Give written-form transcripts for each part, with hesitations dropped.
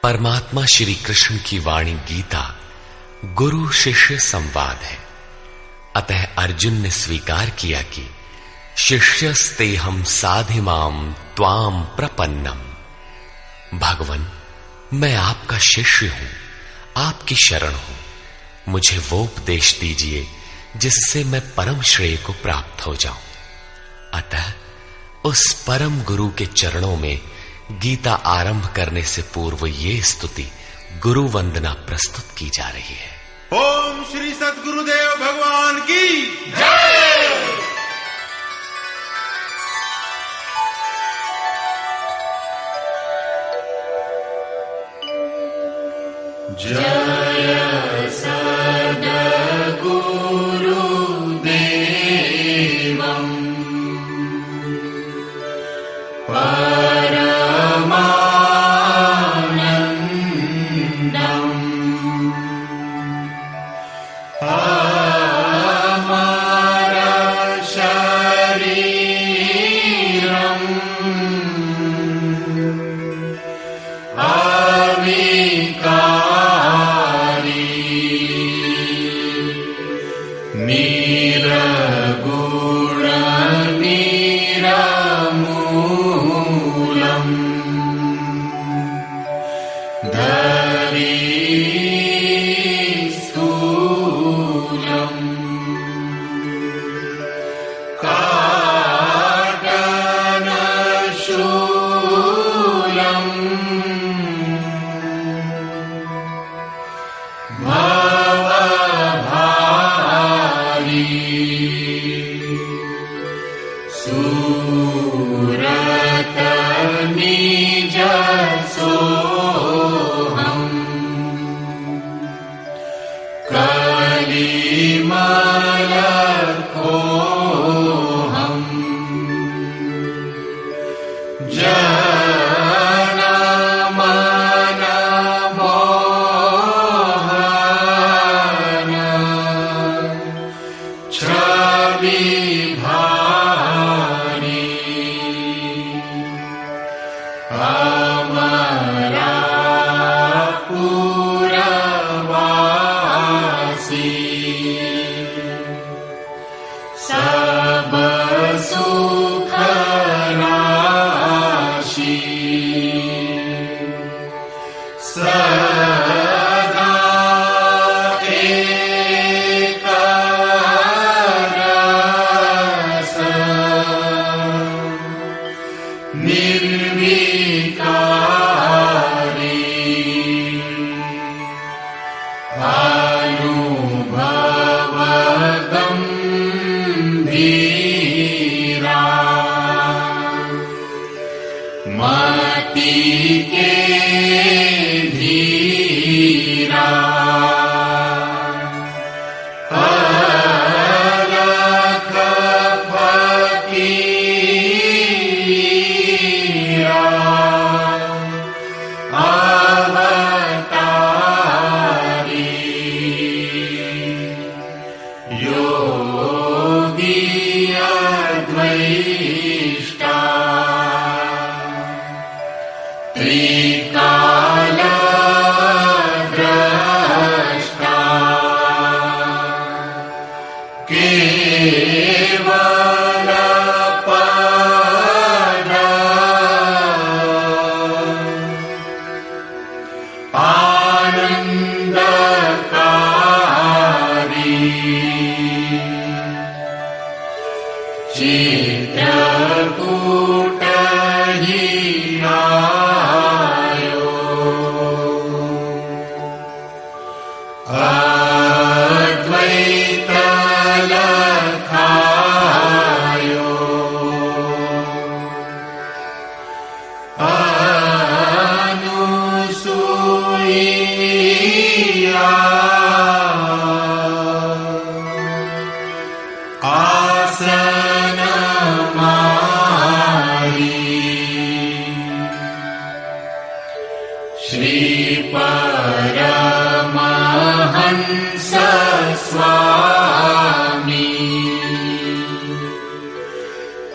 परमात्मा श्री कृष्ण की वाणी गीता गुरु शिष्य संवाद है। अतः अर्जुन ने स्वीकार किया कि शिष्यस्तेहं साधिमाम त्वाम प्रपन्नम। भगवन, मैं आपका शिष्य हूं, आपकी शरण हूं। मुझे वो उपदेश दीजिए जिससे मैं परम श्रेय को प्राप्त हो जाऊं। अतः उस परम गुरु के चरणों में गीता आरंभ करने से पूर्व ये स्तुति गुरु वंदना प्रस्तुत की जा रही है। ओम श्री सद्गुरुदेव भगवान की जय। जय सद्गुरुदेवं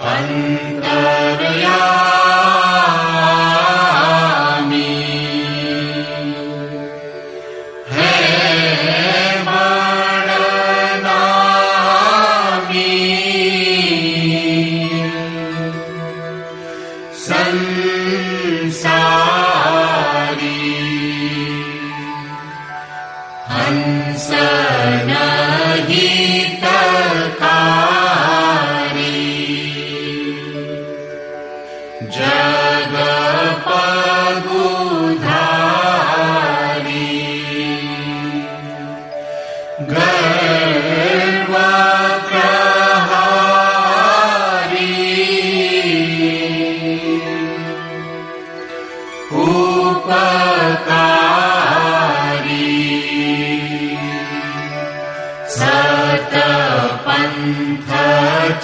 अंतर्यामी सनहितकारी जगपगुधारी गर्वप्रहारी उपकारी सतपन्थ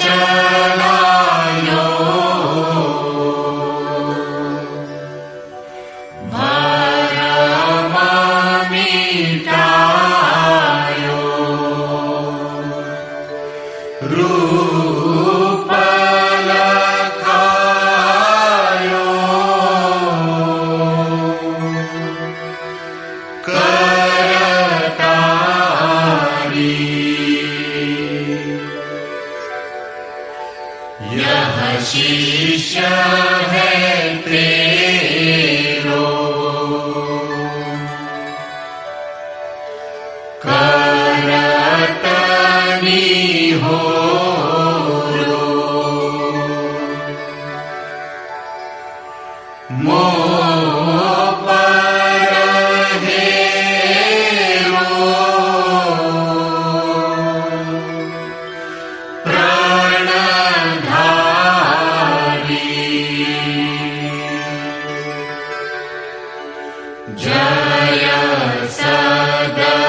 चलायो भरम मिटायो रूप लखायो करतारी यह शिष्य है तेरो करतनी हो मोह पर हेरो प्राणधारी जय सद्गुरुदेवम्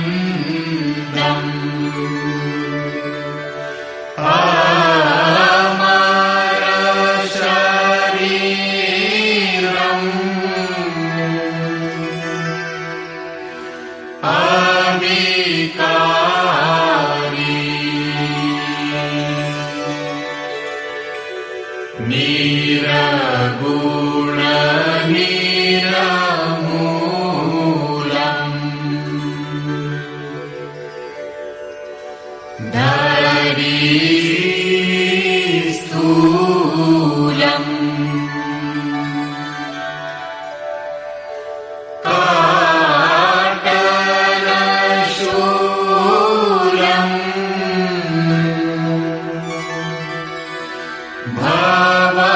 परमानन्दम् अमर शरीरम् अविकारी निरगुण निरमूलम् धरी स्थूलम् काटलशूलम् भवभारी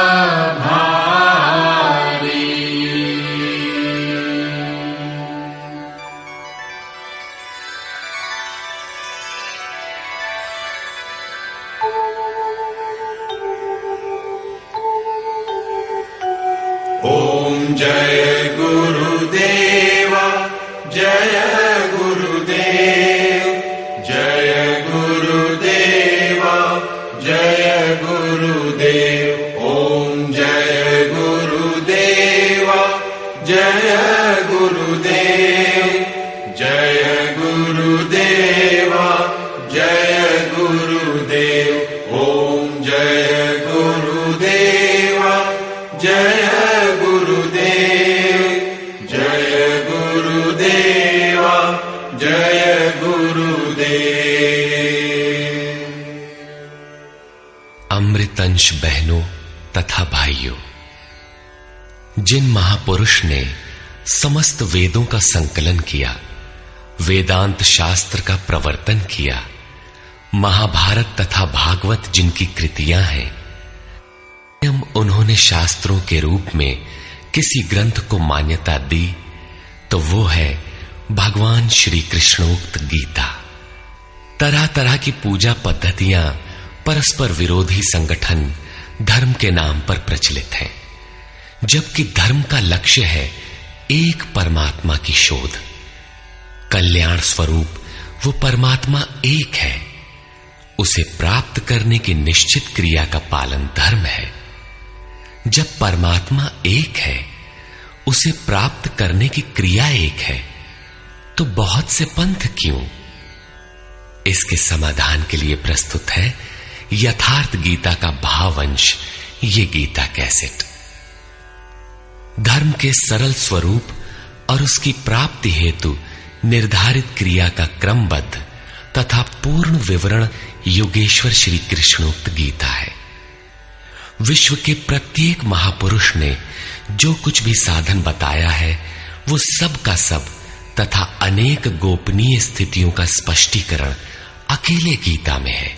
ओम जय गुरुदेव जय गुरुदेव जय गुरुदेव जय गुरुदेव ओम जय गुरुदेव जय गुरुदेव जय गुरुदेव जय गुरुदेव ओम जय गुरुदेव जय गुरुदेव जय गुरुदेव जय गुरुदेव। अमृतंश बहनों तथा भाइयों, जिन महापुरुष ने समस्त वेदों का संकलन किया, वेदांत शास्त्र का प्रवर्तन किया, महाभारत तथा भागवत जिनकी कृतियां हैं, उन्होंने शास्त्रों के रूप में किसी ग्रंथ को मान्यता दी तो वो है भगवान श्री कृष्णोक्त गीता। तरह तरह की पूजा पद्धतियां परस्पर विरोधी संगठन धर्म के नाम पर प्रचलित हैं, जबकि धर्म का लक्ष्य है एक परमात्मा की शोध। कल्याण स्वरूप वो परमात्मा एक है, उसे प्राप्त करने की निश्चित क्रिया का पालन धर्म है। जब परमात्मा एक है, उसे प्राप्त करने की क्रिया एक है, तो बहुत से पंथ क्यों? इसके समाधान के लिए प्रस्तुत है यथार्थ गीता का भावांश, ये गीता कैसेट। धर्म के सरल स्वरूप और उसकी प्राप्ति हेतु निर्धारित क्रिया का क्रमबद्ध तथा पूर्ण विवरण योगेश्वर श्री कृष्णोक्त गीता है। विश्व के प्रत्येक महापुरुष ने जो कुछ भी साधन बताया है वो सब का सब तथा अनेक गोपनीय स्थितियों का स्पष्टीकरण अकेले गीता में है।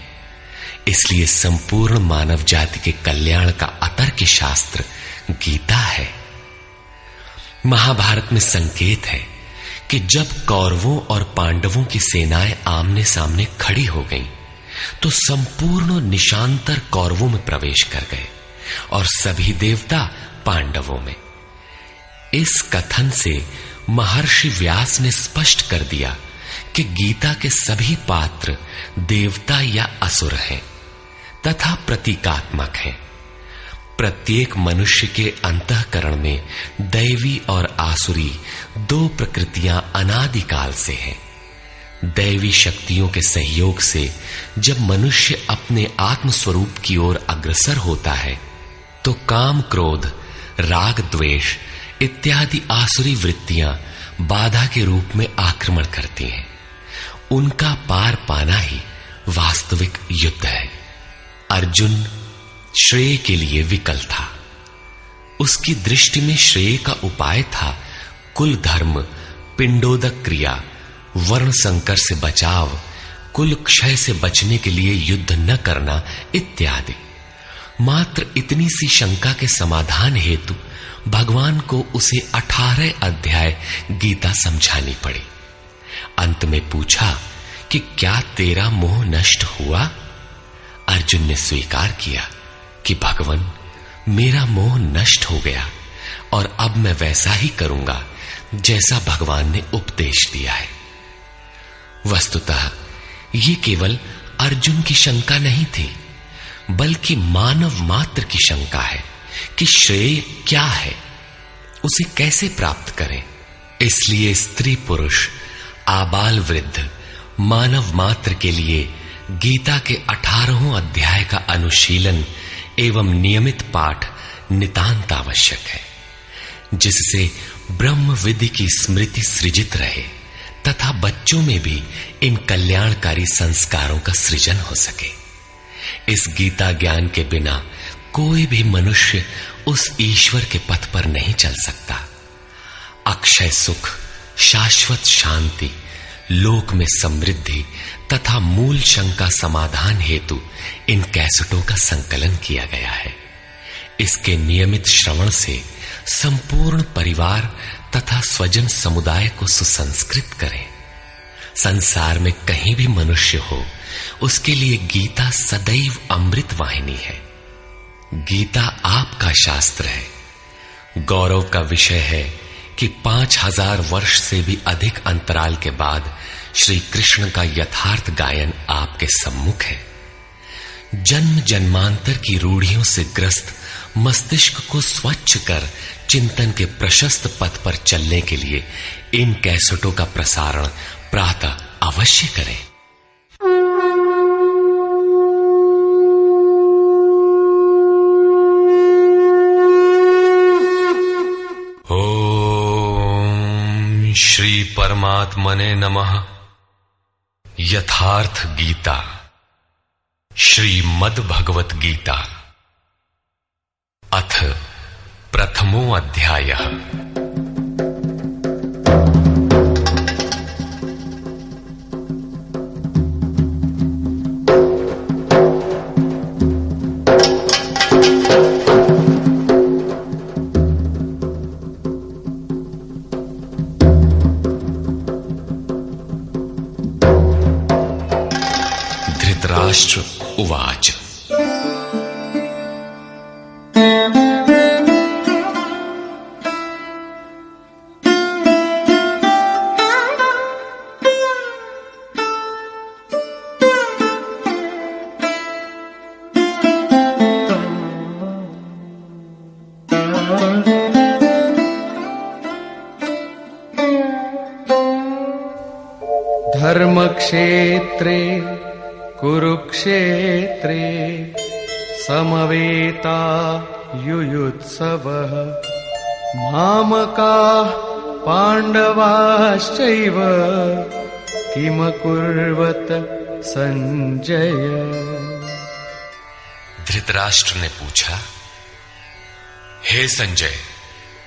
इसलिए संपूर्ण मानव जाति के कल्याण का अतर्क शास्त्र गीता है। महाभारत में संकेत है कि जब कौरवों और पांडवों की सेनाएं आमने सामने खड़ी हो गईं, तो संपूर्ण निशांतर कौरवों में प्रवेश कर गए और सभी देवता पांडवों में। इस कथन से महर्षि व्यास ने स्पष्ट कर दिया कि गीता के सभी पात्र देवता या असुर हैं तथा प्रतीकात्मक हैं। प्रत्येक मनुष्य के अंतःकरण में दैवी और आसुरी दो प्रकृतियां अनादिकाल से हैं। दैवी शक्तियों के सहयोग से जब मनुष्य अपने आत्म स्वरूप की ओर अग्रसर होता है तो काम, क्रोध, राग, द्वेष इत्यादि आसुरी वृत्तियां बाधा के रूप में आक्रमण करती हैं। उनका पार पाना ही वास्तविक युद्ध है। अर्जुन श्रेय के लिए विकल था। उसकी दृष्टि में श्रेय का उपाय था कुल धर्म, पिंडोदक क्रिया, वर्ण संकर से बचाव, कुल क्षय से बचने के लिए युद्ध न करना इत्यादि। मात्र इतनी सी शंका के समाधान हेतु भगवान को उसे 18 अध्याय गीता समझानी पड़ी। अंत में पूछा कि क्या तेरा मोह नष्ट हुआ? अर्जुन ने स्वीकार किया कि भगवान, मेरा मोह नष्ट हो गया और अब मैं वैसा ही करूंगा जैसा भगवान ने उपदेश दिया है। वस्तुतः ये केवल अर्जुन की शंका नहीं थी, बल्कि मानव मात्र की शंका है कि श्रेय क्या है, उसे कैसे प्राप्त करें। इसलिए स्त्री पुरुष, आबाल वृद्ध, मानव मात्र के लिए गीता के 18 अध्याय का अनुशीलन एवं नियमित पाठ नितांत आवश्यक है, जिससे ब्रह्म विधि की स्मृति सृजित रहे तथा बच्चों में भी इन कल्याणकारी संस्कारों का सृजन हो सके। इस गीता ज्ञान के बिना कोई भी मनुष्य उस ईश्वर के पथ पर नहीं चल सकता। अक्षय सुख, शाश्वत शांति, लोक में समृद्धि तथा मूल शंका समाधान हेतु इन कैसेटों का संकलन किया गया है। इसके नियमित श्रवण से संपूर्ण परिवार तथा स्वजन समुदाय को सुसंस्कृत करें। संसार में कहीं भी मनुष्य हो, उसके लिए गीता सदैव अमृत वाहिनी है। गीता आपका शास्त्र है। गौरव का विषय है कि 5000 वर्ष से भी अधिक अंतराल के बाद श्री कृष्ण का यथार्थ गायन आपके सम्मुख है। जन्म जन्मांतर की रूढ़ियों से ग्रस्त मस्तिष्क को स्वच्छ कर चिंतन के प्रशस्त पथ पर चलने के लिए इन कैसेटों का प्रसारण प्रातः अवश्य करें। ओम श्री परमात्मने नमः। यथार्थ गीता, श्रीमद् भगवत गीता, अथ प्रथमो अध्यायः। धृतराष्ट्र उवाच। धर्मक्षेत्रे कुरुक्षेत्रे समवेता युयुत्सवः मामकाः पाण्डवाश्चैव किमकुर्वत संजय। धृतराष्ट्र ने पूछा, हे संजय,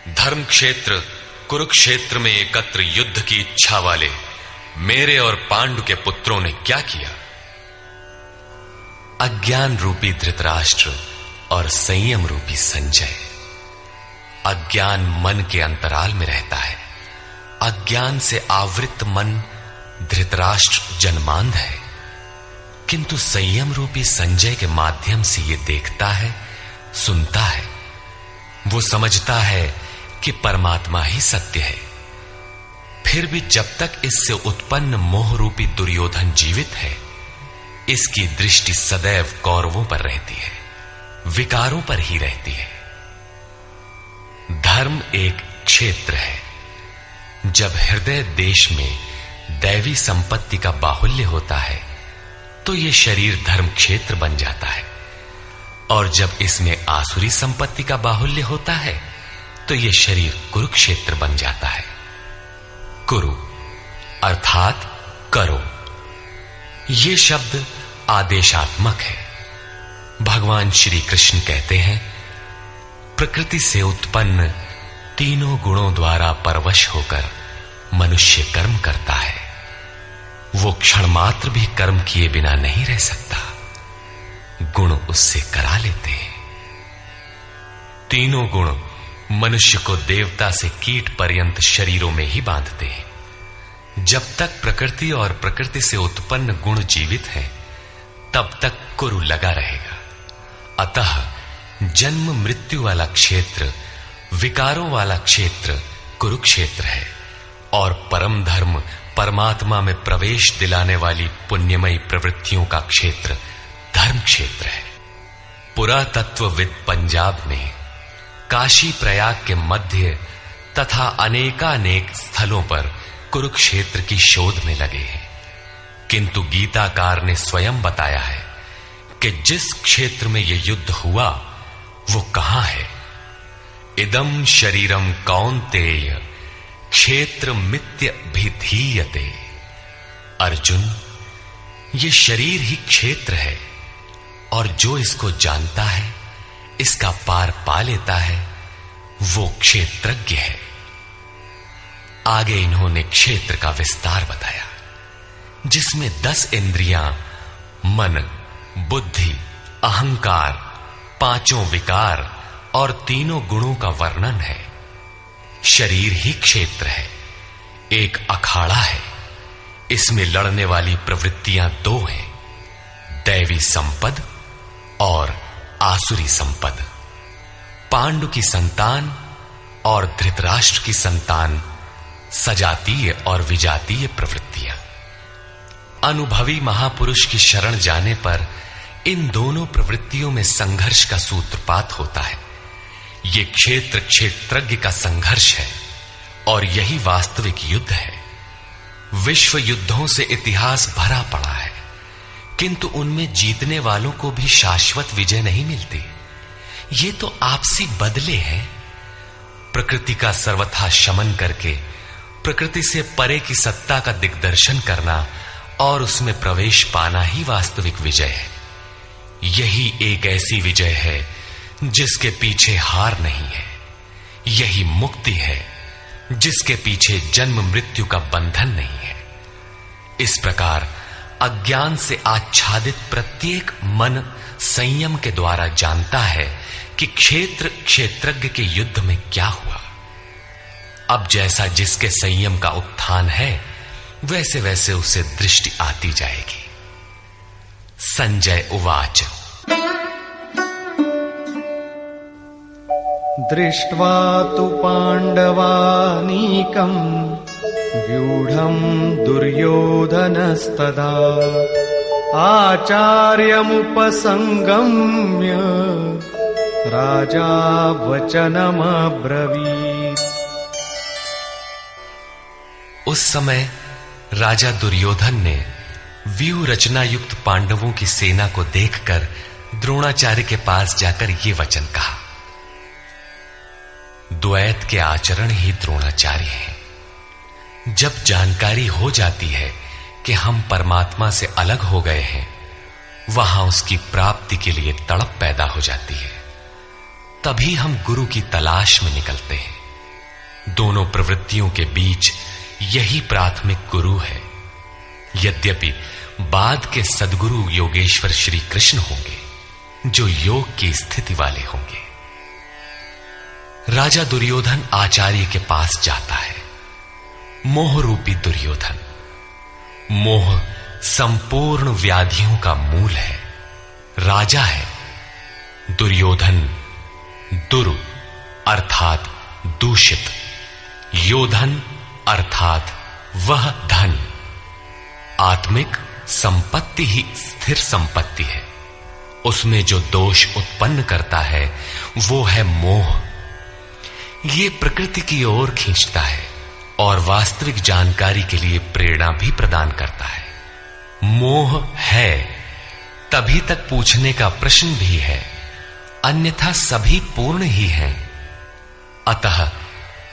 धर्म क्षेत्र कुरुक्षेत्र में एकत्र युद्ध की इच्छा वाले मेरे और पांडु के पुत्रों ने क्या किया? अज्ञान रूपी धृतराष्ट्र और संयम रूपी संजय। अज्ञान मन के अंतराल में रहता है। अज्ञान से आवृत मन धृतराष्ट्र जन्मांध है, किंतु संयम रूपी संजय के माध्यम से यह देखता है, सुनता है। वो समझता है कि परमात्मा ही सत्य है। फिर भी जब तक इससे उत्पन्न मोह रूपी दुर्योधन जीवित है, इसकी दृष्टि सदैव कौरवों पर रहती है, विकारों पर ही रहती है। धर्म एक क्षेत्र है। जब हृदय देश में दैवी संपत्ति का बाहुल्य होता है तो यह शरीर धर्म क्षेत्र बन जाता है, और जब इसमें आसुरी संपत्ति का बाहुल्य होता है तो यह शरीर कुरुक्षेत्र बन जाता है। कुरु अर्थात करो। यह शब्द आदेशात्मक है। भगवान श्री कृष्ण कहते हैं, प्रकृति से उत्पन्न तीनों गुणों द्वारा परवश होकर मनुष्य कर्म करता है। वो क्षण मात्र भी कर्म किए बिना नहीं रह सकता। गुण उससे करा लेते हैं। तीनों गुण मनुष्य को देवता से कीट पर्यंत शरीरों में ही बांधते हैं। जब तक प्रकृति और प्रकृति से उत्पन्न गुण जीवित हैं, तब तक कुरु लगा रहेगा। अतः जन्म मृत्यु वाला क्षेत्र, विकारों वाला क्षेत्र कुरुक्षेत्र है, और परम धर्म परमात्मा में प्रवेश दिलाने वाली पुण्यमयी प्रवृत्तियों का क्षेत्र धर्म क्षेत्र है। पुरातत्वविद पंजाब में काशी प्रयाग के मध्य तथा अनेकानेक स्थलों पर कुरुक्षेत्र की शोध में लगे हैं, किंतु गीताकार ने स्वयं बताया है कि जिस क्षेत्र में यह युद्ध हुआ वो कहां है। इदम शरीरम कौन्तेय क्षेत्र मित्य भिधीयते। अर्जुन, ये शरीर ही क्षेत्र है, और जो इसको जानता है, इसका पार पा लेता है, वो क्षेत्रज्ञ है। आगे इन्होंने क्षेत्र का विस्तार बताया, जिसमें 10 इंद्रियां, मन, बुद्धि, अहंकार, 5 विकार और 3 गुणों का वर्णन है। शरीर ही क्षेत्र है, एक अखाड़ा है। इसमें लड़ने वाली प्रवृत्तियां 2 हैं, दैवी संपद और आसुरी संपद। पांडु की संतान और धृतराष्ट्र की संतान सजातीय और विजातीय प्रवृत्तियां। अनुभवी महापुरुष की शरण जाने पर इन दोनों प्रवृत्तियों में संघर्ष का सूत्रपात होता है। यह क्षेत्र क्षेत्रज्ञ का संघर्ष है, और यही वास्तविक युद्ध है। विश्व युद्धों से इतिहास भरा पड़ा है, किंतु उनमें जीतने वालों को भी शाश्वत विजय नहीं मिलती। ये तो आपसी बदले हैं। प्रकृति का सर्वथा शमन करके प्रकृति से परे की सत्ता का दिग्दर्शन करना और उसमें प्रवेश पाना ही वास्तविक विजय है। यही एक ऐसी विजय है जिसके पीछे हार नहीं है। यही मुक्ति है जिसके पीछे जन्म मृत्यु का बंधन नहीं है। इस प्रकार अज्ञान से आच्छादित प्रत्येक मन संयम के द्वारा जानता है कि क्षेत्र क्षेत्रज्ञ के युद्ध में क्या हुआ। अब जैसा जिसके संयम का उत्थान है, वैसे वैसे उसे दृष्टि आती जाएगी। संजय उवाच। दृष्ट्वा तु पाण्डवानीकम् व्यूढम् दुर्योधनस्तदा आचार्यमुपसंगम्य राजा वचनमब्रवीत्। उस समय राजा दुर्योधन ने व्यूह रचना युक्त पांडवों की सेना को देखकर द्रोणाचार्य के पास जाकर ये वचन कहा। द्वैत के आचरण ही द्रोणाचार्य हैं। जब जानकारी हो जाती है कि हम परमात्मा से अलग हो गए हैं, वहां उसकी प्राप्ति के लिए तड़प पैदा हो जाती है। तभी हम गुरु की तलाश में निकलते हैं। दोनों प्रवृत्तियों के बीच यही प्राथमिक गुरु है। यद्यपि बाद के सद्गुरु योगेश्वर श्री कृष्ण होंगे, जो योग की स्थिति वाले होंगे। राजा दुर्योधन आचार्य के पास जाता है। मोह रूपी दुर्योधन। मोह संपूर्ण व्याधियों का मूल है। राजा है। दुर्योधन दुरु अर्थात दूषित, योधन अर्थात वह धन। आत्मिक संपत्ति ही स्थिर संपत्ति है। उसमें जो दोष उत्पन्न करता है वो है मोह। ये प्रकृति की ओर खींचता है और वास्तविक जानकारी के लिए प्रेरणा भी प्रदान करता है। मोह है तभी तक पूछने का प्रश्न भी है, अन्यथा सभी पूर्ण ही हैं। अतः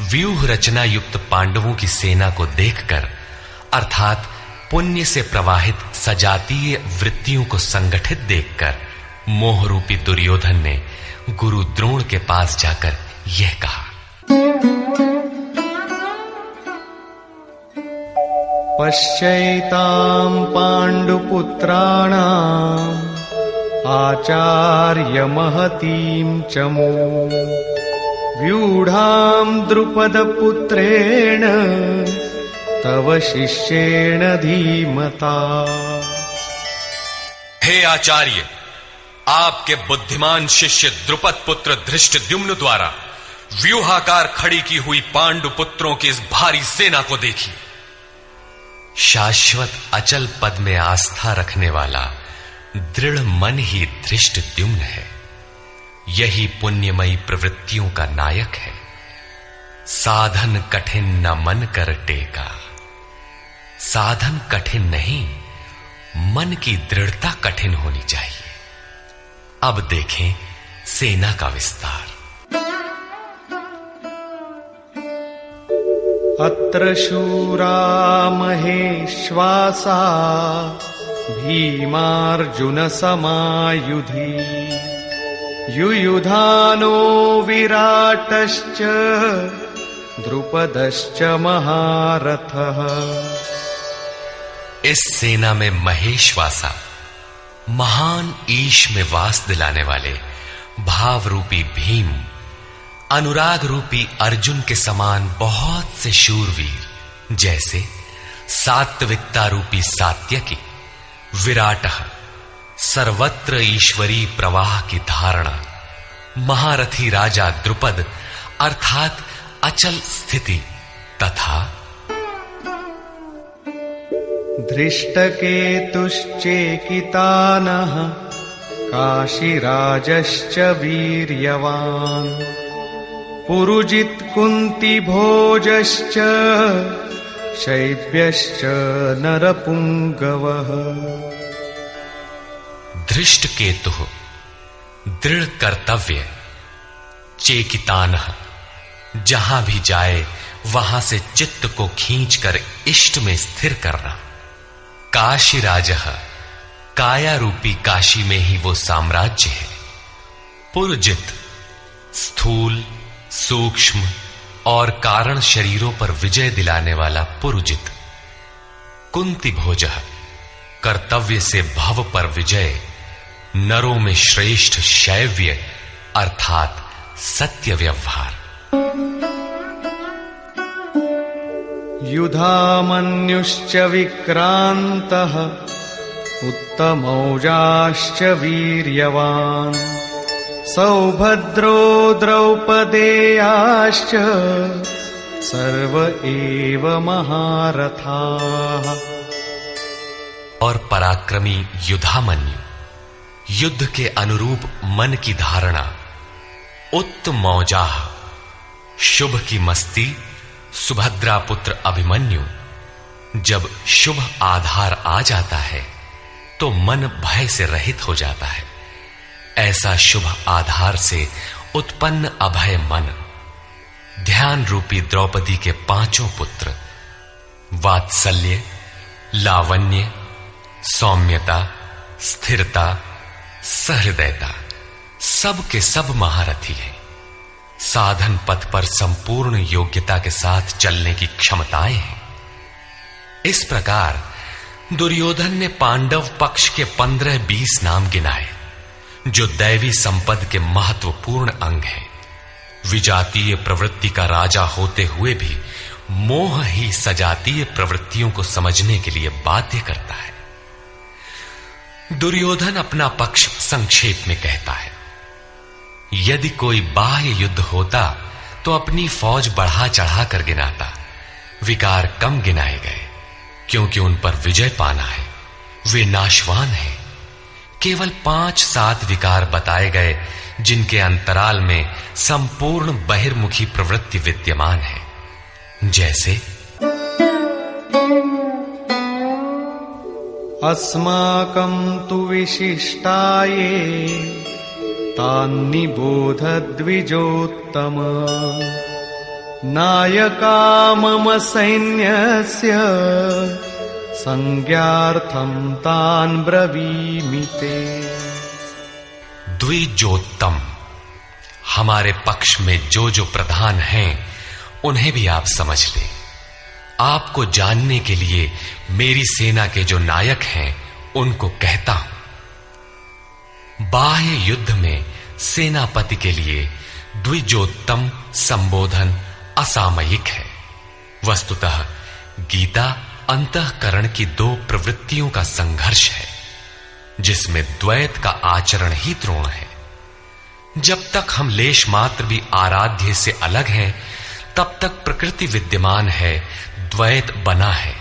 व्यूह रचना युक्त पांडवों की सेना को देखकर, अर्थात पुण्य से प्रवाहित सजातीय वृत्तियों को संगठित देखकर, मोह रूपी दुर्योधन ने गुरु द्रोण के पास जाकर यह कहा। पश्यैतां पाण्डुपुत्राणाम् आचार्य महतीं चमू व्यूढां द्रुपदपुत्रेण तव शिष्येण धीमता। हे आचार्य, आपके बुद्धिमान शिष्य द्रुपद पुत्र धृष्टद्युम्न द्वारा व्यूहाकार खड़ी की हुई पांडु पुत्रों की इस भारी सेना को देखिए। शाश्वत अचल पद में आस्था रखने वाला दृढ़ मन ही धृष्टद्युम्न है। यही पुण्यमयी प्रवृत्तियों का नायक है। साधन कठिन न मन कर टेका। साधन कठिन नहीं, मन की दृढ़ता कठिन होनी चाहिए। अब देखें सेना का विस्तार। अत्र शूरा महेश्वासा भीमार्जुन समायुधि युयुधानो विराटश्च द्रुपदश्च महारथः। इस सेना में महेश्वासा, महान ईश में वास दिलाने वाले भाव रूपी भीम, अनुराग रूपी अर्जुन के समान बहुत से शूरवीर, जैसे सात्विकता रूपी सात्यकी, विराटः, सर्वत्र ईश्वरी प्रवाह की धारणा, महारथी राजा द्रुपद अर्थात अचल स्थिति, तथा धृष्टकेतुश्चेकितानः काशीराजश्च वीर्यवान् पुरुजित कुंती भोजश्च शैब्यश्च नरपुंगवः। धृष्टकेतु दृढ़ कर्तव्य, चेकितानः जहां भी जाए वहां से चित्त को खींचकर इष्ट में स्थिर करना, काशीराजः काया रूपी काशी में ही वो साम्राज्य है, पुरुजित स्थूल सूक्ष्म और कारण शरीरों पर विजय दिलाने वाला पुरुजित, कुंती भोजः कर्तव्य से भव पर विजय, नरों में श्रेष्ठ शैव्य अर्थात सत्य व्यवहार। युधामन्युश्च विक्रान्तः उत्तमौजाश्च वीर्यवान् सौभद्रो द्रौपदेयाश्च सर्व एव महारथाः। और पराक्रमी युधामन्यु, युद्ध के अनुरूप मन की धारणा, उत्तमौजाः शुभ की मस्ती, सुभद्रा पुत्र अभिमन्यु। जब शुभ आधार आ जाता है तो मन भय से रहित हो जाता है। ऐसा शुभ आधार से उत्पन्न अभय मन, ध्यान रूपी द्रौपदी के पांचों पुत्र वात्सल्य, लावण्य, सौम्यता, स्थिरता, सहृदयता, सब के सब महारथी हैं। साधन पथ पर संपूर्ण योग्यता के साथ चलने की क्षमताएं हैं। इस प्रकार दुर्योधन ने पांडव पक्ष के 15-20 नाम गिनाए, जो दैवी संपद के महत्वपूर्ण अंग हैं। विजातीय प्रवृत्ति का राजा होते हुए भी मोह ही सजातीय प्रवृत्तियों को समझने के लिए बाध्य करता है। दुर्योधन अपना पक्ष संक्षेप में कहता है, यदि कोई बाह्य युद्ध होता तो अपनी फौज बढ़ा चढ़ा कर गिनाता। विकार कम गिनाए गए, क्योंकि उन पर विजय पाना है। वे नाशवान हैं। केवल 5-7 विकार बताए गए, जिनके अंतराल में संपूर्ण बहिर्मुखी प्रवृत्ति विद्यमान है। जैसे अस्माकं तु विशिष्टाये तान्निबोध द्विजोत्तम नायका मम सैन्यस्य संज्ञार्थं तान् ब्रवीमि ते। द्विजोत्तम, हमारे पक्ष में जो जो प्रधान हैं उन्हें भी आप समझ लें। आपको जानने के लिए मेरी सेना के जो नायक हैं उनको कहता हूं। बाह्य युद्ध में सेनापति के लिए द्विजोत्तम संबोधन असामयिक है। वस्तुतः गीता अंतःकरण की 2 प्रवृत्तियों का संघर्ष है, जिसमें द्वैत का आचरण ही द्रोण है। जब तक हम लेश मात्र भी आराध्य से अलग हैं, तब तक प्रकृति विद्यमान है, द्वैत बना है।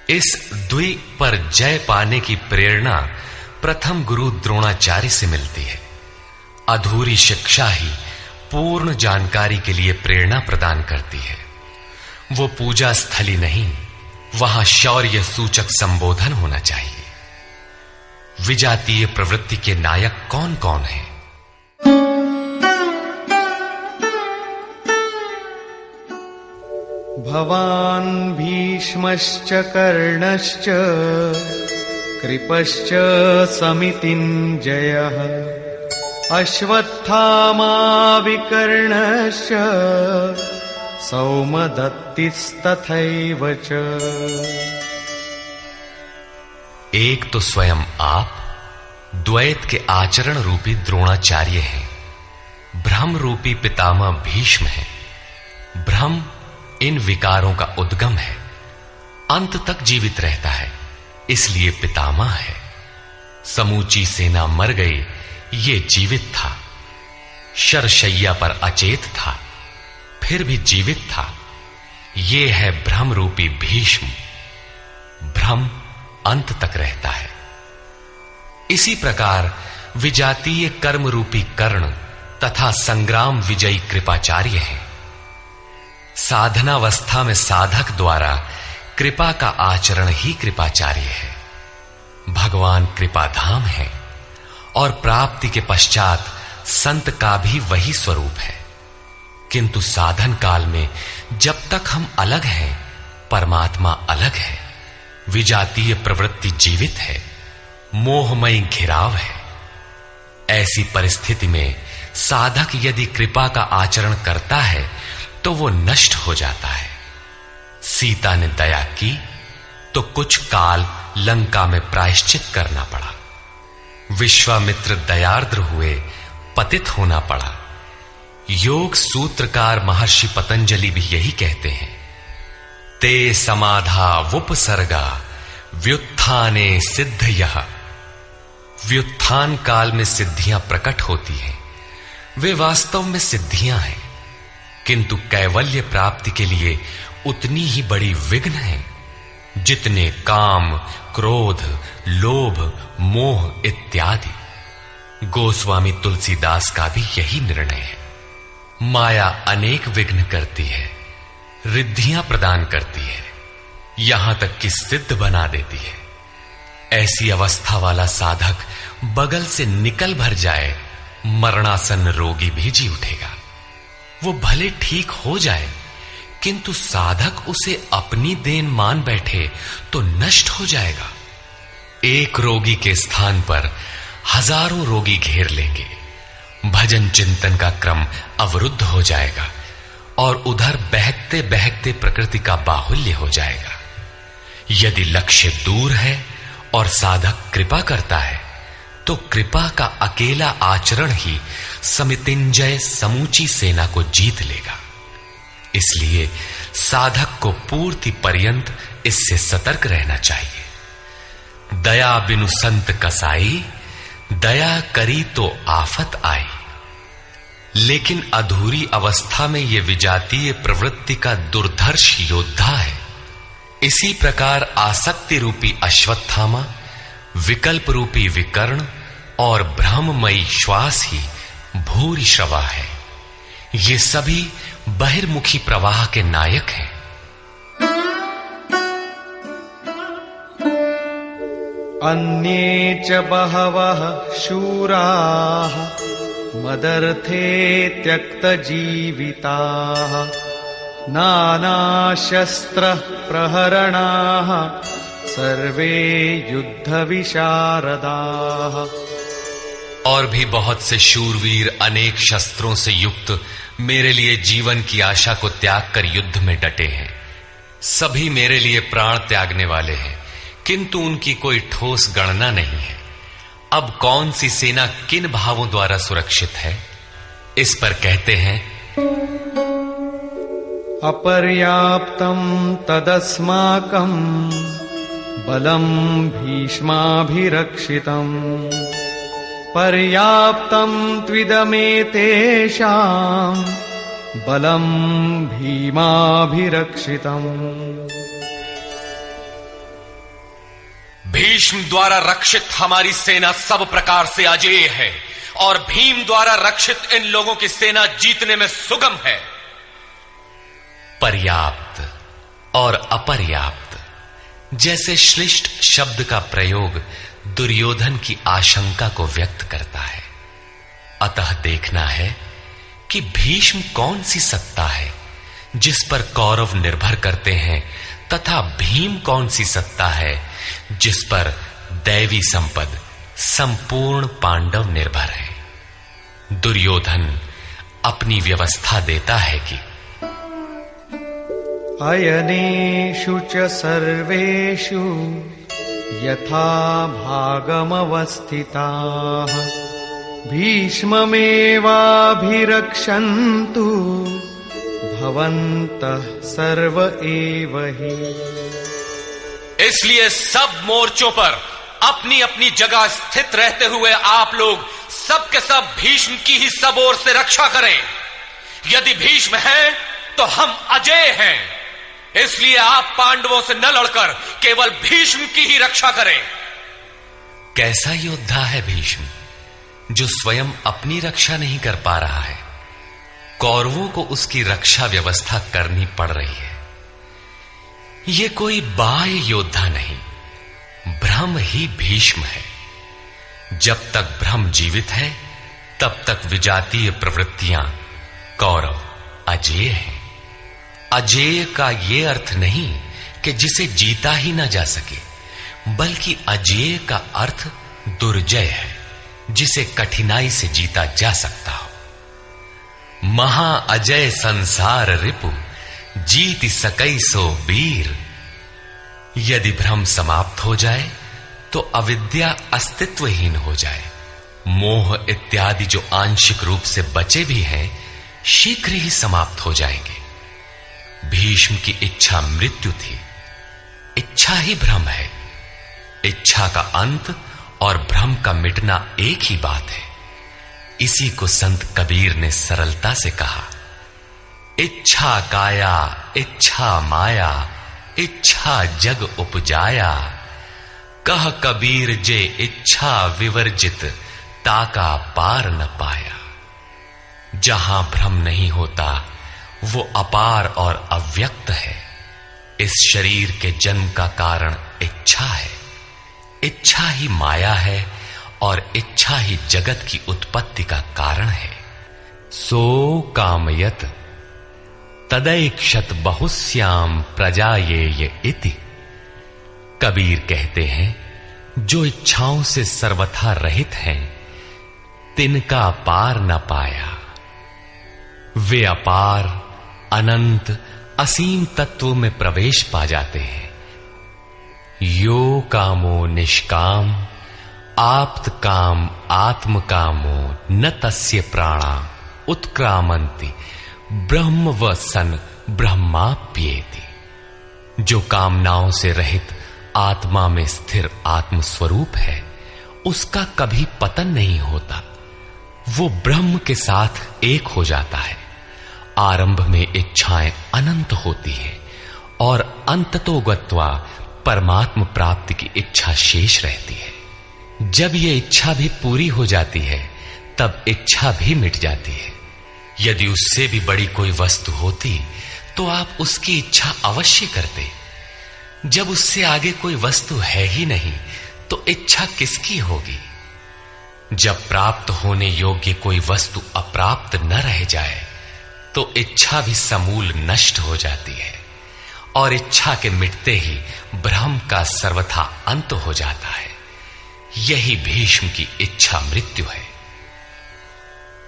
इस द्वि पर जय पाने की प्रेरणा प्रथम गुरु द्रोणाचार्य से मिलती है। अधूरी शिक्षा ही पूर्ण जानकारी के लिए प्रेरणा प्रदान करती है। वो पूजा स्थली नहीं, वहां शौर्य सूचक संबोधन होना चाहिए। विजातीय प्रवृत्ति के नायक कौन कौन हैं? भवान् भीष्मश्च कर्णश्च कृपश्च समितिञ्जयः अश्वत्थामा विकर्णश्च सौमदत्तिस्तथैव च। एक तो स्वयं आप द्वैत के आचरण रूपी द्रोणाचार्य हैं। भ्रम रूपी पितामह भीष्म है। भ्रम इन विकारों का उद्गम है, अंत तक जीवित रहता है, इसलिए पितामह है। समूची सेना मर गई, ये जीवित था। शरशैया पर अचेत था, फिर भी जीवित था। ये है भ्रम रूपी भीष्म। भ्रम अंत तक रहता है। इसी प्रकार विजातीय कर्म रूपी कर्ण तथा संग्राम विजयी कृपाचार्य है। साधनावस्था में साधक द्वारा कृपा का आचरण ही कृपाचार्य है। भगवान कृपाधाम है और प्राप्ति के पश्चात संत का भी वही स्वरूप है। किंतु साधन काल में जब तक हम अलग हैं, परमात्मा अलग है। विजातीय प्रवृत्ति जीवित है, मोहमयी घिराव है। ऐसी परिस्थिति में साधक यदि कृपा का आचरण करता है तो वो नष्ट हो जाता है। सीता ने दया की तो कुछ काल लंका में प्रायश्चित करना पड़ा। विश्वामित्र दयार्द्र हुए, पतित होना पड़ा। योग सूत्रकार महर्षि पतंजलि भी यही कहते हैं, ते समाधा वुपसर्गा व्युत्थाने सिद्धयः। व्युत्थान काल में सिद्धियां प्रकट होती हैं, वे वास्तव में सिद्धियां हैं, किंतु कैवल्य प्राप्ति के लिए उतनी ही बड़ी विघ्न है जितने काम, क्रोध, लोभ, मोह इत्यादि। गोस्वामी तुलसीदास का भी यही निर्णय है। माया अनेक विघ्न करती है, रिद्धियां प्रदान करती है, यहां तक कि सिद्ध बना देती है। ऐसी अवस्था वाला साधक बगल से निकल भर जाए, मरणासन रोगी भी जी उठेगा। वो भले ठीक हो जाए, किंतु साधक उसे अपनी देन मान बैठे तो नष्ट हो जाएगा। एक रोगी के स्थान पर हजारों रोगी घेर लेंगे। भजन चिंतन का क्रम अवरुद्ध हो जाएगा और उधर बहकते बहकते प्रकृति का बाहुल्य हो जाएगा। यदि लक्ष्य दूर है और साधक कृपा करता है तो कृपा का अकेला आचरण ही समितिंजय समूची सेना को जीत लेगा। इसलिए साधक को पूर्ति पर्यंत इससे सतर्क रहना चाहिए। दया बिनु संत कसाई, दया करी तो आफत आई। लेकिन अधूरी अवस्था में यह विजातीय प्रवृत्ति का दुर्धर्ष योद्धा है। इसी प्रकार आसक्ति रूपी अश्वत्थामा, विकल्प रूपी विकर्ण और भ्रममयी श्वास ही भूरि श्रवा है। ये सभी बहिर्मुखी प्रवाह के नायक हैं। अन्ये च बहवः शूराः मदर्थे त्यक्तजीविताः नानाशस्त्र प्रहरणाः सर्वे युद्धविशारदाः। और भी बहुत से शूरवीर अनेक शस्त्रों से युक्त मेरे लिए जीवन की आशा को त्याग कर युद्ध में डटे हैं। सभी मेरे लिए प्राण त्यागने वाले हैं, किंतु उनकी कोई ठोस गणना नहीं है। अब कौन सी सेना किन भावों द्वारा सुरक्षित है, इस पर कहते हैं अपर्याप्तं तदस्माकं बलं भीष्माभिरक्षितम् पर्याप्तं त्विदमेतेषां बलं भीमाभिरक्षितम्। भीष्म द्वारा रक्षित हमारी सेना सब प्रकार से अजेय है और भीम द्वारा रक्षित इन लोगों की सेना जीतने में सुगम है। पर्याप्त और अपर्याप्त जैसे श्लिष्ट शब्द का प्रयोग दुर्योधन की आशंका को व्यक्त करता है। अतः देखना है कि भीष्म कौन सी सत्ता है जिस पर कौरव निर्भर करते हैं, तथा भीम कौन सी सत्ता है जिस पर दैवी संपद संपूर्ण पांडव निर्भर है। दुर्योधन अपनी व्यवस्था देता है कि अयनेषु च सर्वेषु यथा भागमवस्थिताः भीष्ममेवाभिरक्षन्तु भवन्तः सर्व एव हि। इसलिए सब मोर्चों पर अपनी अपनी जगह स्थित रहते हुए आप लोग सबके सब भीष्म की ही सब ओर से रक्षा करें। यदि भीष्म है तो हम अजेय हैं, इसलिए आप पांडवों से न लड़कर केवल भीष्म की ही रक्षा करें। कैसा योद्धा है भीष्म, जो स्वयं अपनी रक्षा नहीं कर पा रहा है, कौरवों को उसकी रक्षा व्यवस्था करनी पड़ रही है। ये कोई बाह्य योद्धा नहीं, ब्रह्म ही भीष्म है। जब तक ब्रह्म जीवित है तब तक विजातीय प्रवृत्तियां कौरव अजेय हैं। अजेय का ये अर्थ नहीं कि जिसे जीता ही ना जा सके, बल्कि अजेय का अर्थ दुर्जय है, जिसे कठिनाई से जीता जा सकता हो। महा अजय संसार रिपु जीत सकई सो वीर। यदि भ्रम समाप्त हो जाए तो अविद्या अस्तित्वहीन हो जाए। मोह इत्यादि जो आंशिक रूप से बचे भी हैं, शीघ्र ही समाप्त हो जाएंगे। भीष्म की इच्छा मृत्यु थी, इच्छा ही भ्रम है। इच्छा का अंत और भ्रम का मिटना एक ही बात है। इसी को संत कबीर ने सरलता से कहा, इच्छा काया इच्छा माया इच्छा जग उपजाया। कह कबीर जे इच्छा विवर्जित ताका पार न पाया। जहां भ्रम नहीं होता वो अपार और अव्यक्त है। इस शरीर के जन्म का कारण इच्छा है, इच्छा ही माया है और इच्छा ही जगत की उत्पत्ति का कारण है। सो कामयत तदैक्षत बहुश्याम प्रजायेय इति। कबीर कहते हैं, जो इच्छाओं से सर्वथा रहित हैं, तिनका पार न पाया। वे अपार, अनंत, असीम तत्व में प्रवेश पा जाते हैं। यो कामो निष्काम, आप्त काम आत्म कामो, न तस्य प्राणा उत्क्रामंति, ब्रह्म व सन ब्रह्माप्येति। जो कामनाओं से रहित आत्मा में स्थिर आत्म स्वरूप है, उसका कभी पतन नहीं होता। वो ब्रह्म के साथ एक हो जाता है। आरंभ में इच्छाएं अनंत होती हैं और अंततो गत्वा परमात्म प्राप्ति की इच्छा शेष रहती है। जब ये इच्छा भी पूरी हो जाती है, तब इच्छा भी मिट जाती है। यदि उससे भी बड़ी कोई वस्तु होती तो आप उसकी इच्छा अवश्य करते। जब उससे आगे कोई वस्तु है ही नहीं, तो इच्छा किसकी होगी? जब प्राप्त होने योग्य कोई वस्तु अप्राप्त न रह जाए, तो इच्छा भी समूल नष्ट हो जाती है और इच्छा के मिटते ही ब्रह्म का सर्वथा अंत हो जाता है। यही भीष्म की इच्छा मृत्यु है।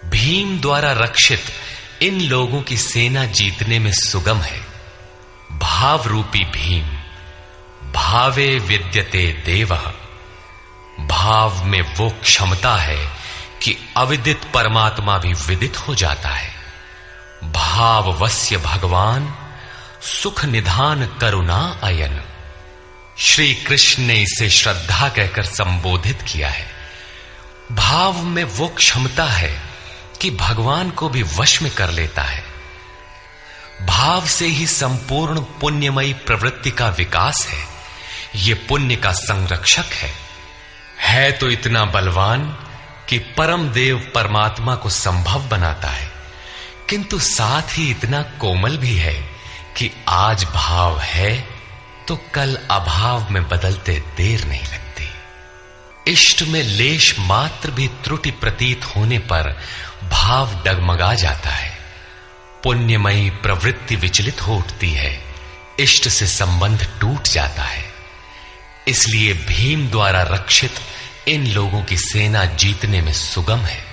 भीम द्वारा रक्षित इन लोगों की सेना जीतने में सुगम है। भाव रूपी भीम, भावे विद्यते देवः। भाव में वो क्षमता है कि अविदित परमात्मा भी विदित हो जाता है। भाववस्य भगवान, सुख निधान करुणा अयन। श्री कृष्ण ने इसे श्रद्धा कहकर संबोधित किया है। भाव में वो क्षमता है कि भगवान को भी वश में कर लेता है। भाव से ही संपूर्ण पुण्यमयी प्रवृत्ति का विकास है। ये पुण्य का संरक्षक है तो इतना बलवान कि परम देव परमात्मा को संभव बनाता है, किंतु साथ ही इतना कोमल भी है कि आज भाव है तो कल अभाव में बदलते देर नहीं लगती। इष्ट में लेश मात्र भी त्रुटि प्रतीत होने पर भाव डगमगा जाता है। पुण्यमयी प्रवृत्ति विचलित हो उठती है, इष्ट से संबंध टूट जाता है। इसलिए भीम द्वारा रक्षित इन लोगों की सेना जीतने में सुगम है।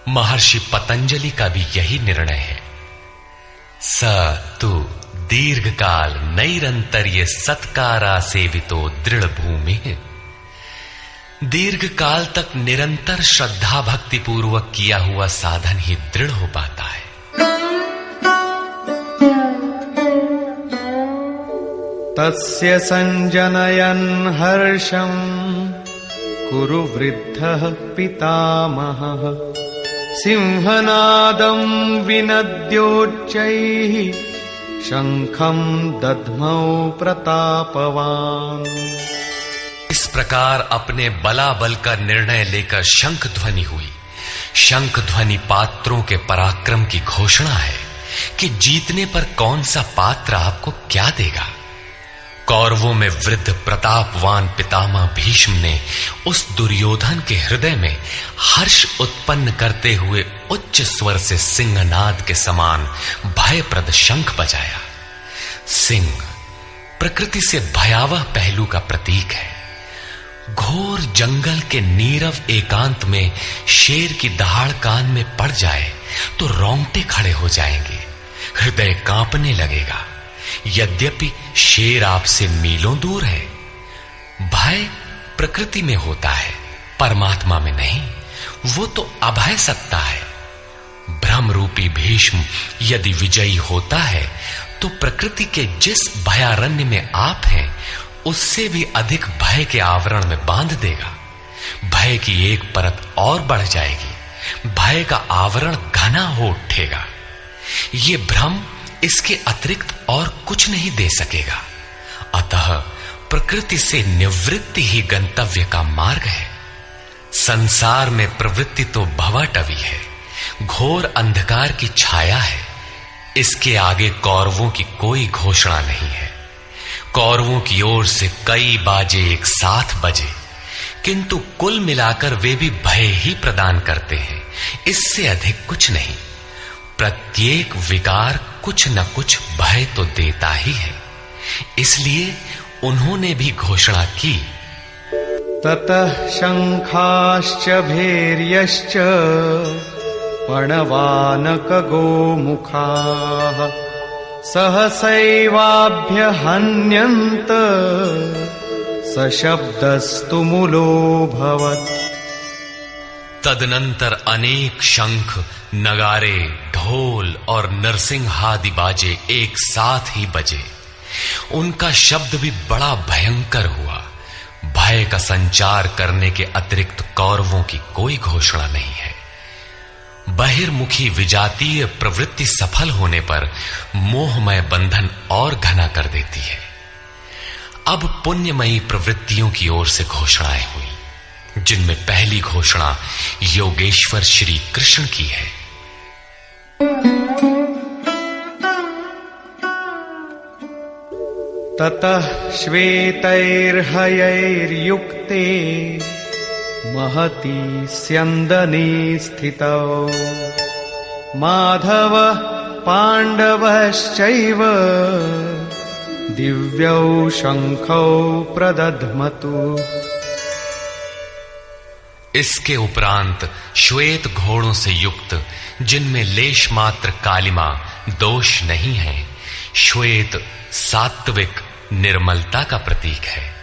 महर्षि पतंजलि का भी यही निर्णय है। स तु दीर्घकाल नैरंतर्य सत्कारा सेवितो दृढ़ भूमि। दीर्घ काल तक निरंतर श्रद्धा भक्ति पूर्वक किया हुआ साधन ही दृढ़ हो पाता है। तस्य संजनयन् हर्षं कुरु वृद्धः पितामहः। सिंहनादं विनद्योच्चैः शंखं दध्मौ प्रतापवान्। इस प्रकार अपने बलाबल का निर्णय लेकर शंख ध्वनि हुई। शंख ध्वनि पात्रों के पराक्रम की घोषणा है कि जीतने पर कौन सा पात्र आपको क्या देगा। कौरवों में वृद्ध प्रतापवान पितामह भीष्म ने उस दुर्योधन के हृदय में हर्ष उत्पन्न करते हुए उच्च स्वर से सिंहनाद के समान भयप्रद शंख बजाया। सिंह प्रकृति से भयावह पहलू का प्रतीक है। घोर जंगल के नीरव एकांत में शेर की दहाड़ कान में पड़ जाए तो रोंगटे खड़े हो जाएंगे, हृदय कांपने लगेगा। यद्यपि शेर आपसे मीलों दूर है। भय प्रकृति में होता है, परमात्मा में नहीं। वो तो अभय सत्ता है। ब्रह्म रूपी भीष्म यदि विजयी होता है तो प्रकृति के जिस भयारण्य में आप हैं उससे भी अधिक भय के आवरण में बांध देगा। भय की एक परत और बढ़ जाएगी, भय का आवरण घना हो उठेगा। ये भ्रम इसके अतिरिक्त और कुछ नहीं दे सकेगा। अतः प्रकृति से निवृत्ति ही गंतव्य का मार्ग है। संसार में प्रवृत्ति तो भवाटवी है, घोर अंधकार की छाया है। इसके आगे कौरवों की कोई घोषणा नहीं है। कौरवों की ओर से कई बाजे एक साथ बजे, किंतु कुल मिलाकर वे भी भय ही प्रदान करते हैं, इससे अधिक कुछ नहीं। प्रत्येक विकार कुछ न कुछ भय तो देता ही है। इसलिए उन्होंने भी घोषणा की, ततः शङ्खाश्च भैर्यश्च पणवानकगोमुखाः सहसैवाभ्यहन्यन्त सशब्दस्तु मूलोऽभवत्। तदनंतर अनेक शंख, नगारे, ढोल और नरसिंहादि बाजे एक साथ ही बजे। उनका शब्द भी बड़ा भयंकर हुआ। भय का संचार करने के अतिरिक्त कौरवों की कोई घोषणा नहीं है। बहिर्मुखी विजातीय प्रवृत्ति सफल होने पर मोहमय बंधन और घना कर देती है। अब पुण्यमयी प्रवृत्तियों की ओर से घोषणाएं हुई, जिनमें पहली घोषणा योगेश्वर श्री कृष्ण की है। ततः श्वेतैर्हयैर्युक्ते महती स्यन्दने स्थितौ माधव पाण्डवश्चैव दिव्यौ शंखौ प्रदध्मतु। इसके उपरांत श्वेत घोड़ों से युक्त, जिनमें लेश मात्र कालिमा दोष नहीं है, श्वेत सात्विक निर्मलता का प्रतीक है।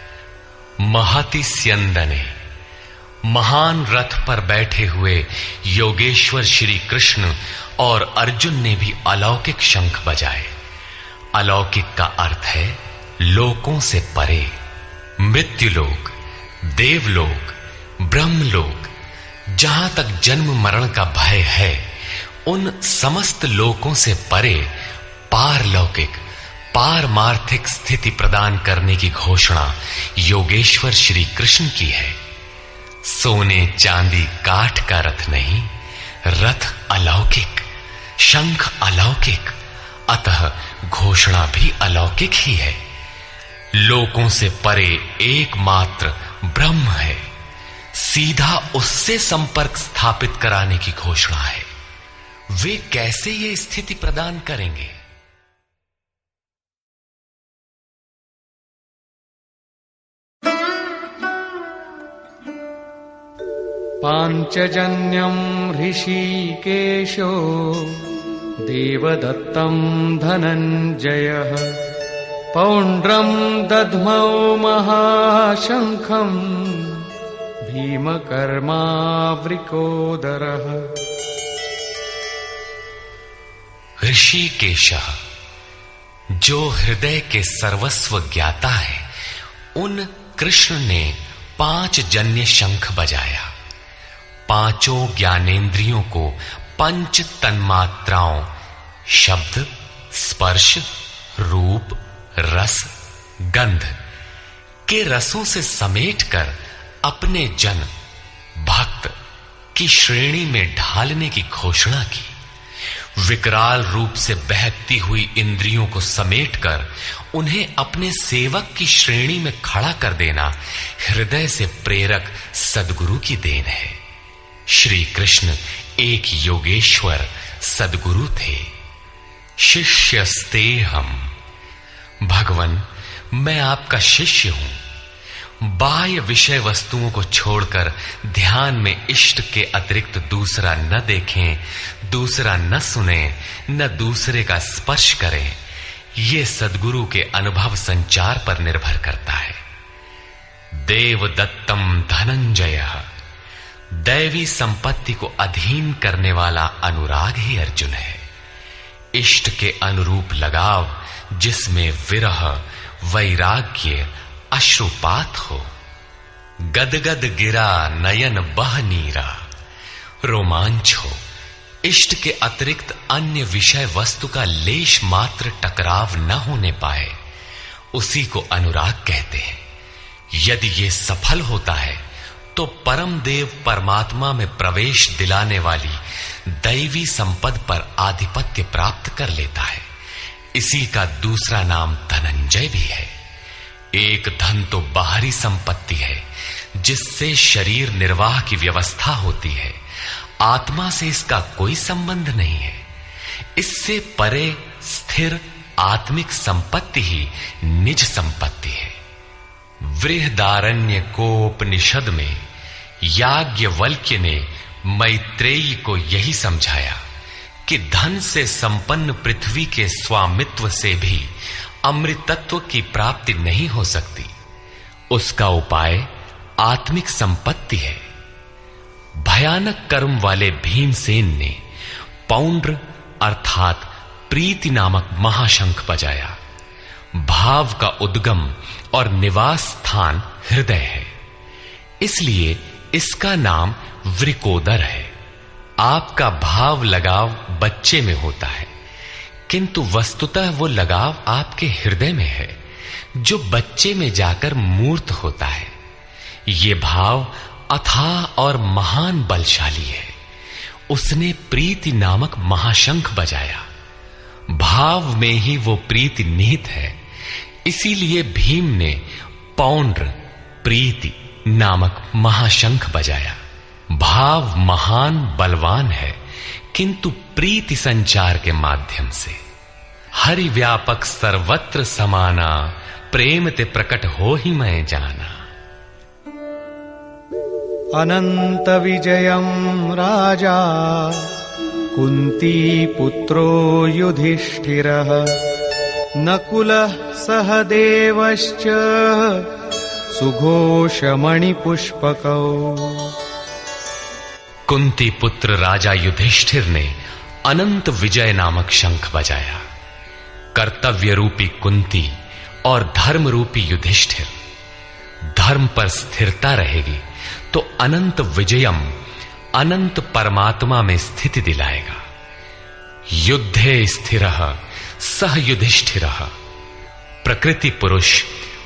महति स्यन्दने, महान रथ पर बैठे हुए योगेश्वर श्री कृष्ण और अर्जुन ने भी अलौकिक शंख बजाए। अलौकिक का अर्थ है लोकों से परे। मृत्युलोक, देवलोक, ब्रह्मलोक, जहां तक जन्म मरण का भय है, उन समस्त लोकों से परे पारलौकिक, पारमार्थिक स्थिति प्रदान करने की घोषणा योगेश्वर श्री कृष्ण की है। सोने चांदी काठ का रथ नहीं, रथ अलौकिक, शंख अलौकिक, अतः घोषणा भी अलौकिक ही है। लोकों से परे एकमात्र ब्रह्म है, सीधा उससे संपर्क स्थापित कराने की घोषणा है। वे कैसे ये स्थिति प्रदान करेंगे? पांचजन्यं ऋषिकेशो देवदत्तं धनञ्जयः पौण्ड्रं दध्मौ महाशंखं भीमकर्मावृकोदरः। ऋषिकेशः, जो हृदय के सर्वस्व ज्ञाता है, उन कृष्ण ने 5 जन्य शंख बजाया। पांचों ज्ञानेंद्रियों को पंच तन्मात्राओं शब्द, स्पर्श, रूप, रस, गंध के रसों से समेटकर अपने जन भक्त की श्रेणी में ढालने की घोषणा की। विकराल रूप से बहकती हुई इंद्रियों को समेटकर उन्हें अपने सेवक की श्रेणी में खड़ा कर देना हृदय से प्रेरक सद्गुरु की देन है। श्री कृष्ण एक योगेश्वर सद्गुरु थे। शिष्यस्तेहम्, भगवन मैं आपका शिष्य हूं। बाह्य विषय वस्तुओं को छोड़कर ध्यान में इष्ट के अतिरिक्त दूसरा न देखें, दूसरा न सुने, न दूसरे का स्पर्श करें। ये सद्गुरु के अनुभव संचार पर निर्भर करता है। देवदत्तम धनंजय, दैवी संपत्ति को अधीन करने वाला अनुराग ही अर्जुन है। इष्ट के अनुरूप लगाव, जिसमें विरह, वैराग्य, अश्रुपात हो। गदगद गिरा नयन बह नीरा, रोमांच हो। इष्ट के अतिरिक्त अन्य विषय वस्तु का लेश मात्र टकराव न होने पाए, उसी को अनुराग कहते हैं। यदि ये सफल होता है तो परम देव परमात्मा में प्रवेश दिलाने वाली दैवी संपद पर आधिपत्य प्राप्त कर लेता है। इसी का दूसरा नाम धनंजय भी है। एक धन तो बाहरी संपत्ति है, जिससे शरीर निर्वाह की व्यवस्था होती है। आत्मा से इसका कोई संबंध नहीं है। इससे परे स्थिर आत्मिक संपत्ति ही निज संपत्ति है। बृहदारण्यकोपनिषद में याज्ञवल्क्य ने मैत्रेयी को यही समझाया कि धन से संपन्न पृथ्वी के स्वामित्व से भी अमृतत्व की प्राप्ति नहीं हो सकती। उसका उपाय आत्मिक संपत्ति है। भयानक कर्म वाले भीमसेन ने पौंड्र अर्थात प्रीति नामक महाशंख बजाया। भाव का उद्गम और निवास स्थान हृदय है, इसलिए इसका नाम वृकोदर है। आपका भाव लगाव बच्चे में होता है, किंतु वस्तुतः वो लगाव आपके हृदय में है, जो बच्चे में जाकर मूर्त होता है। ये भाव अथाह और महान बलशाली है। उसने प्रीति नामक महाशंख बजाया। भाव में ही वो प्रीति निहित है, इसीलिए भीम ने पौंड्र प्रीति नामक महाशंख बजाया। भाव महान बलवान है, किंतु प्रीति संचार के माध्यम से। हरि व्यापक सर्वत्र समाना, प्रेम ते प्रकट हो ही मैं जाना। अनंत विजयम राजा कुंती पुत्रो युधिष्ठिरः नकुलः सहदेवश्च सुघोषमणिपुष्पकौ। कुंती पुत्र राजा युधिष्ठिर ने अनंत विजय नामक शंख बजाया। कर्तव्य रूपी कुंती और धर्म रूपी युधिष्ठिर। धर्म पर स्थिरता रहेगी तो अनंत विजयम अनंत परमात्मा में स्थिति दिलाएगा। युद्धे स्थिरः सह युधिष्ठिरः। प्रकृति पुरुष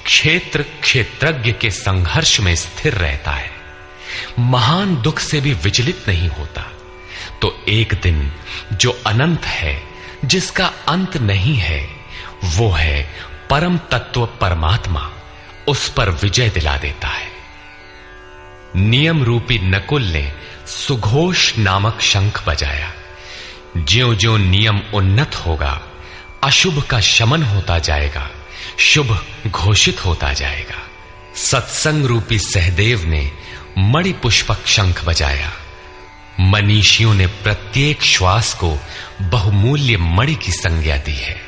क्षेत्र क्षेत्रज्ञ के संघर्ष में स्थिर रहता है, महान दुख से भी विचलित नहीं होता। तो एक दिन जो अनंत है, जिसका अंत नहीं है, वो है परम तत्व परमात्मा, उस पर विजय दिला देता है। नियम रूपी नकुल ने सुघोष नामक शंख बजाया। ज्यों ज्यों नियम उन्नत होगा, अशुभ का शमन होता जाएगा, शुभ घोषित होता जाएगा। सत्संग रूपी सहदेव ने मणिपुष्पक शंख बजाया। मनीषियों ने प्रत्येक श्वास को बहुमूल्य मणि की संज्ञा दी है।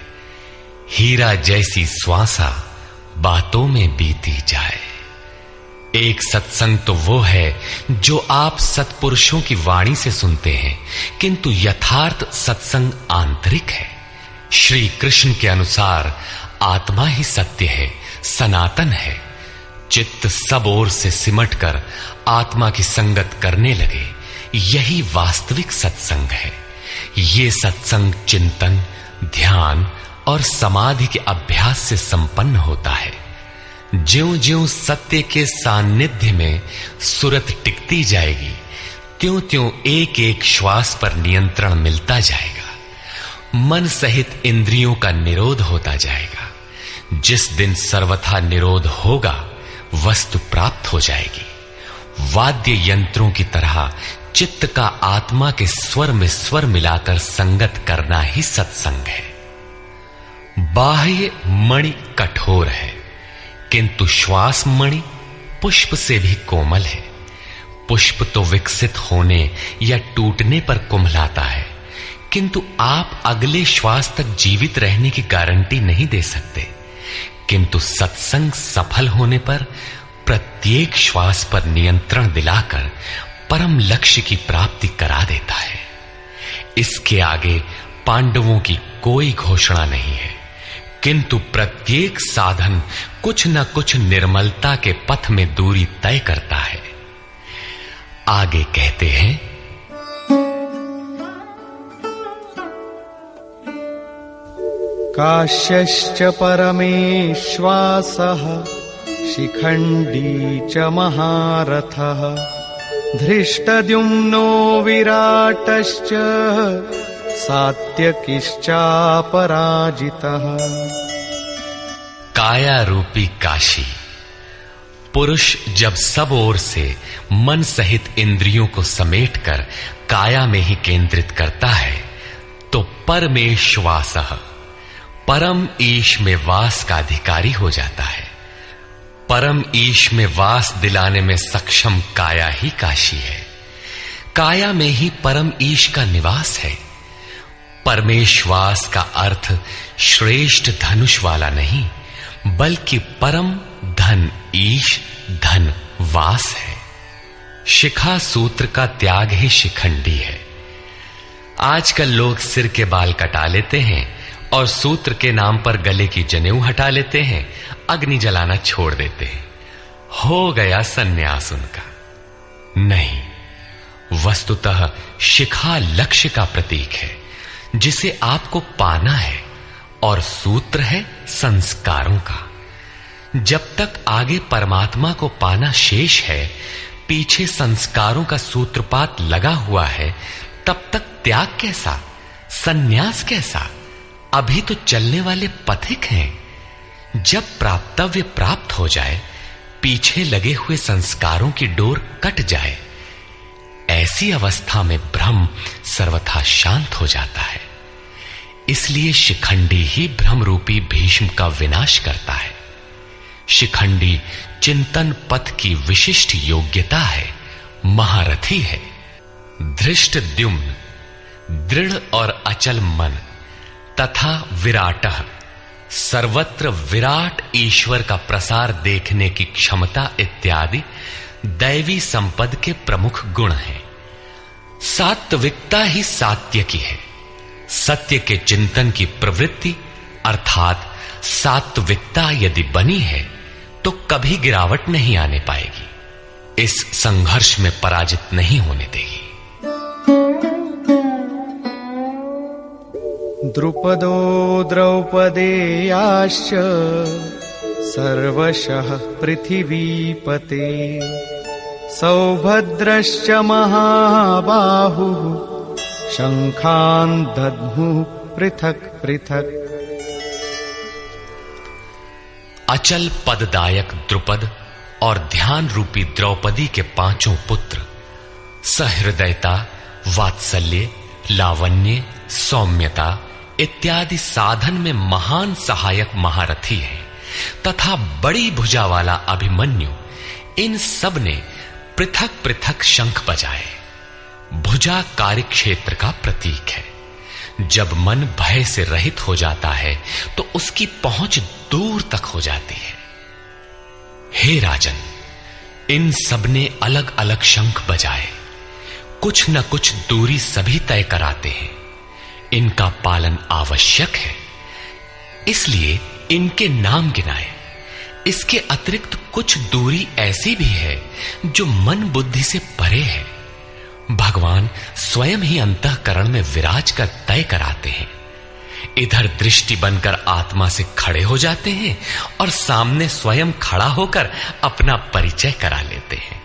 हीरा जैसी श्वासा बातों में बीती जाए। एक सत्संग तो वो है जो आप सत्पुरुषों की वाणी से सुनते हैं, किंतु यथार्थ सत्संग आंतरिक है। श्री कृष्ण के अनुसार आत्मा ही सत्य है, सनातन है। चित्त सब ओर से सिमटकर आत्मा की संगत करने लगे, यही वास्तविक सत्संग है। ये सत्संग चिंतन, ध्यान और समाधि के अभ्यास से संपन्न होता है। ज्यों-ज्यों सत्य के सान्निध्य में सुरत टिकती जाएगी, त्यों-त्यों एक एक श्वास पर नियंत्रण मिलता जाएगा। मन सहित इंद्रियों का निरोध होता जाएगा। जिस दिन सर्वथा निरोध होगा, वस्तु प्राप्त हो जाएगी। वाद्य यंत्रों की तरह चित्त का आत्मा के स्वर में स्वर मिलाकर संगत करना ही सत्संग है। बाह्य मणि कठोर है, किंतु श्वास मणि पुष्प से भी कोमल है। पुष्प तो विकसित होने या टूटने पर कुम्हलाता है, किंतु आप अगले श्वास तक जीवित रहने की गारंटी नहीं दे सकते। किंतु सत्संग सफल होने पर प्रत्येक श्वास पर नियंत्रण दिलाकर परम लक्ष्य की प्राप्ति करा देता है। इसके आगे पांडवों की कोई घोषणा नहीं है, किंतु प्रत्येक साधन कुछ न कुछ निर्मलता के पथ में दूरी तय करता है। आगे कहते हैं, काश्यश्च परमेश्वासः शिखण्डी च महारथः धृष्टद्युम्नो विराटश्च सात्यकिश्चापराजितः। काया रूपी काशी। पुरुष जब सब ओर से मन सहित इंद्रियों को समेटकर काया में ही केंद्रित करता है, तो परमेश्वासः परम ईश में वास का अधिकारी हो जाता है। परम ईश में वास दिलाने में सक्षम काया ही काशी है। काया में ही परम ईश का निवास है। परमेश्वास का अर्थ श्रेष्ठ धनुष वाला नहीं, बल्कि परम धन ईश धन वास है। शिखा सूत्र का त्याग ही शिखंडी है। आजकल लोग सिर के बाल कटा लेते हैं और सूत्र के नाम पर गले की जनेऊ हटा लेते हैं, अग्नि जलाना छोड़ देते हैं। हो गया सन्यास उनका। नहीं, वस्तुतः शिखा लक्ष्य का प्रतीक है जिसे आपको पाना है, और सूत्र है संस्कारों का। जब तक आगे परमात्मा को पाना शेष है, पीछे संस्कारों का सूत्रपात लगा हुआ है, तब तक त्याग कैसा, सन्यास कैसा? अभी तो चलने वाले पथिक हैं। जब प्राप्तव्य प्राप्त हो जाए, पीछे लगे हुए संस्कारों की डोर कट जाए, ऐसी अवस्था में ब्रह्म सर्वथा शांत हो जाता है। इसलिए शिखंडी ही ब्रह्म रूपी भीष्म का विनाश करता है। शिखंडी चिंतन पथ की विशिष्ट योग्यता है, महारथी है। धृष्टद्युम्न दृढ़ और अचल मन तथा विराटः सर्वत्र विराट ईश्वर का प्रसार देखने की क्षमता इत्यादि दैवी संपद के प्रमुख गुण हैं। सात्विकता ही सात्य की है। सत्य के चिंतन की प्रवृत्ति अर्थात सात्विकता यदि बनी है तो कभी गिरावट नहीं आने पाएगी। इस संघर्ष में पराजित नहीं होने देगी। द्रुपदो द्रौपदेयाश्च सर्वशः पृथिवीपते सौभद्रश्च महाबाहुः शंखान् दद्मुः पृथक् पृथक्। अचल पददायक द्रुपद और ध्यान रूपी द्रौपदी के पांचों पुत्र सहृदयता, वात्सल्य, लावण्य, सौम्यता इत्यादि साधन में महान सहायक महारथी हैं तथा बड़ी भुजा वाला अभिमन्यु, इन सब ने पृथक पृथक शंख बजाए। भुजा कार्यक्षेत्र का प्रतीक है। जब मन भय से रहित हो जाता है तो उसकी पहुंच दूर तक हो जाती है। हे राजन, इन सब ने अलग अलग शंख बजाए। कुछ न कुछ दूरी सभी तय कराते हैं। इनका पालन आवश्यक है, इसलिए इनके नाम गिनाए। इसके अतिरिक्त कुछ दूरी ऐसी भी है जो मन बुद्धि से परे है। भगवान स्वयं ही अंतःकरण में विराज कर तय कराते हैं। इधर दृष्टि बनकर आत्मा से खड़े हो जाते हैं और सामने स्वयं खड़ा होकर अपना परिचय करा लेते हैं।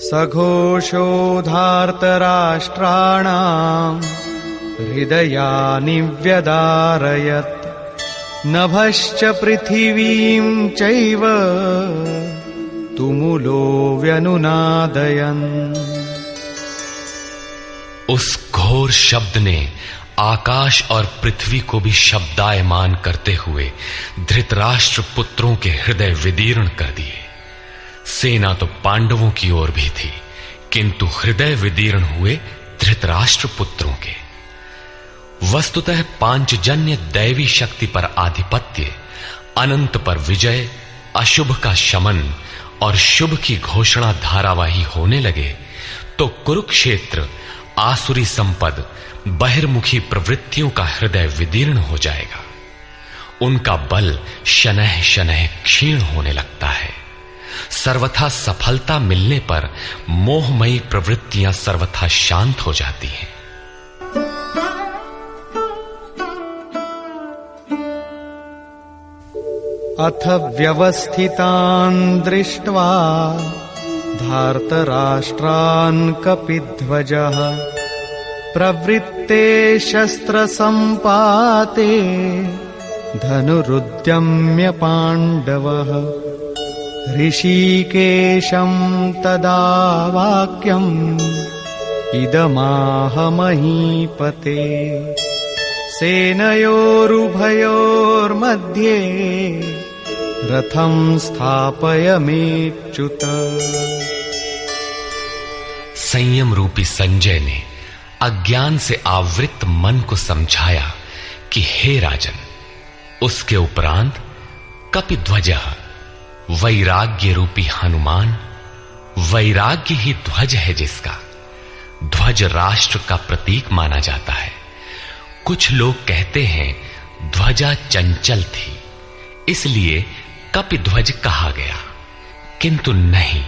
सघोषो धार्तराष्ट्राणाम् हृदयानि व्यदारयत् नभश्च पृथिवीं चैव तुमुलो व्यनुनादयन्। उस घोर शब्द ने आकाश और पृथ्वी को भी शब्दायमान करते हुए धृतराष्ट्र पुत्रों के हृदय विदीर्ण कर दिए। सेना तो पांडवों की ओर भी थी, किंतु हृदय विदीर्ण हुए धृतराष्ट्र पुत्रों के। वस्तुतः पांचजन्य दैवी शक्ति पर आधिपत्य, अनंत पर विजय, अशुभ का शमन और शुभ की घोषणा धारावाही होने लगे तो कुरुक्षेत्र आसुरी संपद, बहिर्मुखी प्रवृत्तियों का हृदय विदीर्ण हो जाएगा। उनका बल शनैः शनैः क्षीण होने लगता है। सर्वथा सफलता मिलने पर मोहमयी प्रवृत्तियां सर्वथा शांत हो जाती हैं। अथ व्यवस्थितान् दृष्ट्वा धार्तराष्ट्रान् कपिध्वजः प्रवृत्ते शस्त्रसम्पाते धनुरुद्यम्य पाण्डवः ऋषिकेशं तदा वाक्यम् इदमाह महीपते सेनयोरुभयोर्मध्ये रथं स्थापयमेच्युत। संयम रूपी संजय ने अज्ञान से आवृत मन को समझाया कि हे राजन, उसके उपरांत कपिध्वजः वैराग्य रूपी हनुमान, वैराग्य ही ध्वज है जिसका, ध्वज राष्ट्र का प्रतीक माना जाता है। कुछ लोग कहते हैं ध्वजा चंचल थी, इसलिए कपिध्वज कहा गया, किंतु नहीं,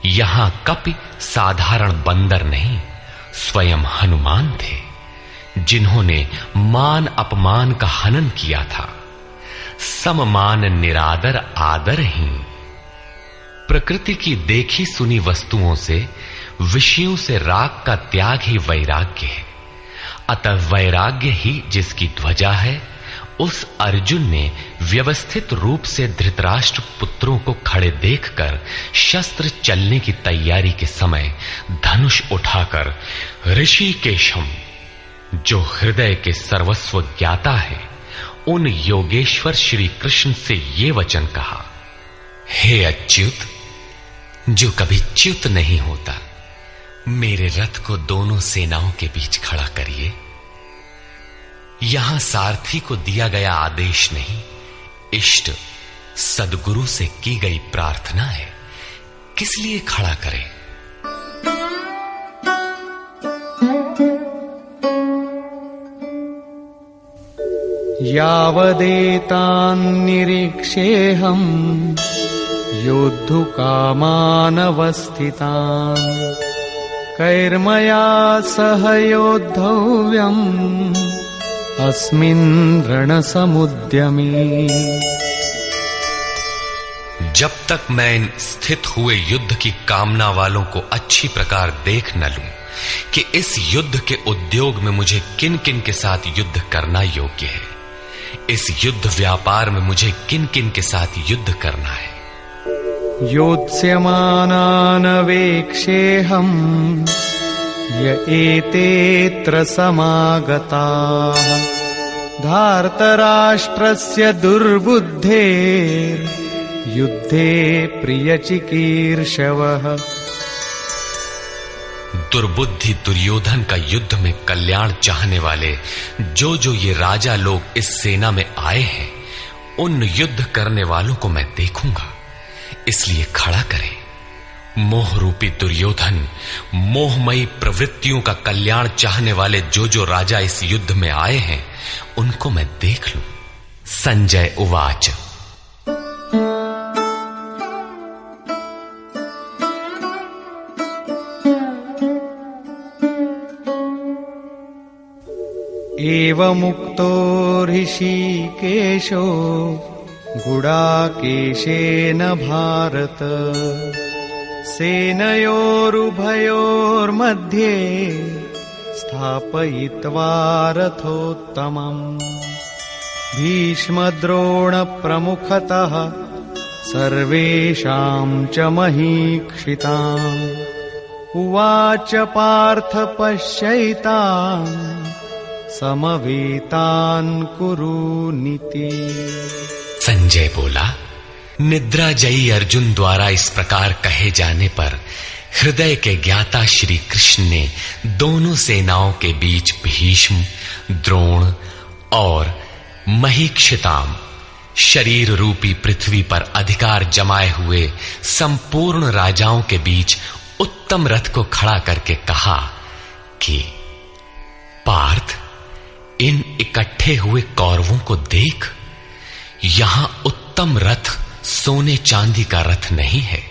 यहां कपि साधारण बंदर नहीं, स्वयं हनुमान थे, जिन्होंने मान अपमान का हनन किया था। सममान निरादर आदरहीन। प्रकृति की देखी सुनी वस्तुओं से, विषयों से राग का त्याग ही वैराग्य है। अतः वैराग्य ही जिसकी ध्वजा है, उस अर्जुन ने व्यवस्थित रूप से धृतराष्ट्र पुत्रों को खड़े देखकर शस्त्र चलने की तैयारी के समय धनुष उठाकर ऋषिकेशम, जो हृदय के सर्वस्व ज्ञाता है, उन योगेश्वर श्री कृष्ण से ये वचन कहा, हे अच्युत, जो कभी च्युत नहीं होता, मेरे रथ को दोनों सेनाओं के बीच खड़ा करिए। यहां सारथी को दिया गया आदेश नहीं, इष्ट सदगुरु से की गई प्रार्थना है, किस लिए खड़ा करें? यावदेतान्निरीक्षेऽहं योद्धुकामानवस्थितान् कैर्मया सह योद्धव्यम् अस्मिन् रणसमुद्यमे। जब तक मैं इन स्थित हुए युद्ध की कामना वालों को अच्छी प्रकार देख न लूं कि इस युद्ध के उद्योग में मुझे किन किन के साथ युद्ध करना योग्य है, इस युद्ध व्यापार में मुझे किन किन के साथ युद्ध करना है। योत्स्यमानानवेक्षेऽहं य एतेऽत्र समागताः धार्तराष्ट्रस्य दुर्बुद्धेर्युद्धे प्रियचिकीर्षवः। दुर्बुद्धि दुर्योधन का युद्ध में कल्याण चाहने वाले जो जो ये राजा लोग इस सेना में आए हैं, उन युद्ध करने वालों को मैं देखूंगा, इसलिए खड़ा करें। मोह रूपी दुर्योधन, मोहमयी प्रवृत्तियों का कल्याण चाहने वाले जो जो राजा इस युद्ध में आए हैं, उनको मैं देख लूं। संजय उवाच, एवमुक्तो ऋषिकेशो गुडाकेशेन भारत सेनयोरुभयोर्मध्ये स्थापयित्वा रथोत्तमम् भीष्मद्रोणप्रमुखतः सर्वेषां च महीक्षिताम् उवाच पार्थ पश्यैतान् समवेतान् कुरुनीति। संजय बोला, निद्राजयी अर्जुन द्वारा इस प्रकार कहे जाने पर हृदय के ज्ञाता श्री कृष्ण ने दोनों सेनाओं के बीच भीष्म, द्रोण और महीक्षिताम शरीर रूपी पृथ्वी पर अधिकार जमाए हुए संपूर्ण राजाओं के बीच उत्तम रथ को खड़ा करके कहा कि पार्थ, इन इकट्ठे हुए कौरवों को देख, यहां उत्तम रथ सोने चांदी का रथ नहीं है।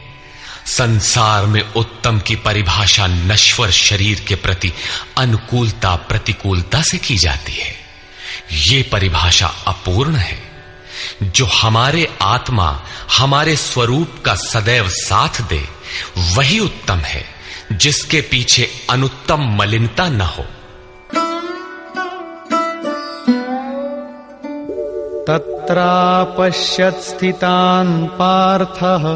संसार में उत्तम की परिभाषा नश्वर शरीर के प्रति अनुकूलता प्रतिकूलता से की जाती है। ये परिभाषा अपूर्ण है। जो हमारे आत्मा, हमारे स्वरूप का सदैव साथ दे, वही उत्तम है, जिसके पीछे अनुत्तम मलिनता न हो। तत्रापश्यत् स्थितान् पार्थः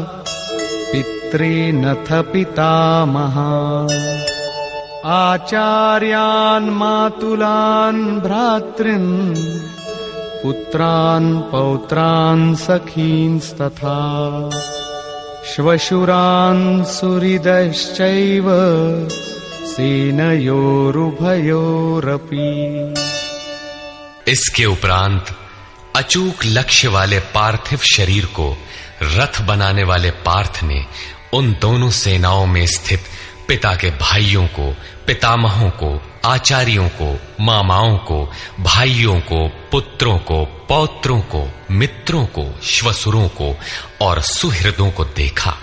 पितॄनथ पितामहान् आचार्यान् मातुलान् भ्रातॄन् पुत्रान् पौत्रान् सखींस्तथा श्वशुरान् सुहृदश्चैव सेनयोरुभयोरपि। इसके उपरांत अचूक लक्ष्य वाले पार्थिव शरीर को रथ बनाने वाले पार्थ ने उन दोनों सेनाओं में स्थित पिता के भाइयों को, पितामहों को, आचार्यों को, मामाओं को, भाइयों को, पुत्रों को, पौत्रों को, मित्रों को, श्वशुरों को और सुहृदों को देखा।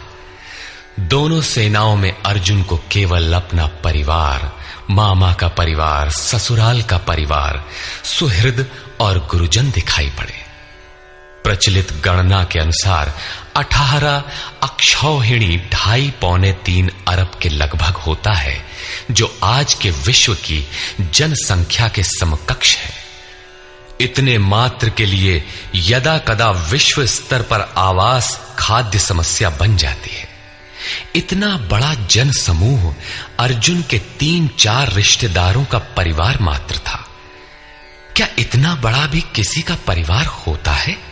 दोनों सेनाओं में अर्जुन को केवल अपना परिवार, मामा का परिवार, ससुराल का परिवार, सुहृद और गुरुजन दिखाई पड़े। प्रचलित गणना के अनुसार 18 अक्षौहिणी 2.5-3 अरब के लगभग होता है, जो आज के विश्व की जनसंख्या के समकक्ष है। इतने मात्र के लिए यदा कदा विश्व स्तर पर आवास, खाद्य समस्या बन जाती है। इतना बड़ा जन समूह अर्जुन के 3-4 रिश्तेदारों का परिवार मात्र था। क्या इतना बड़ा भी किसी का परिवार होता है?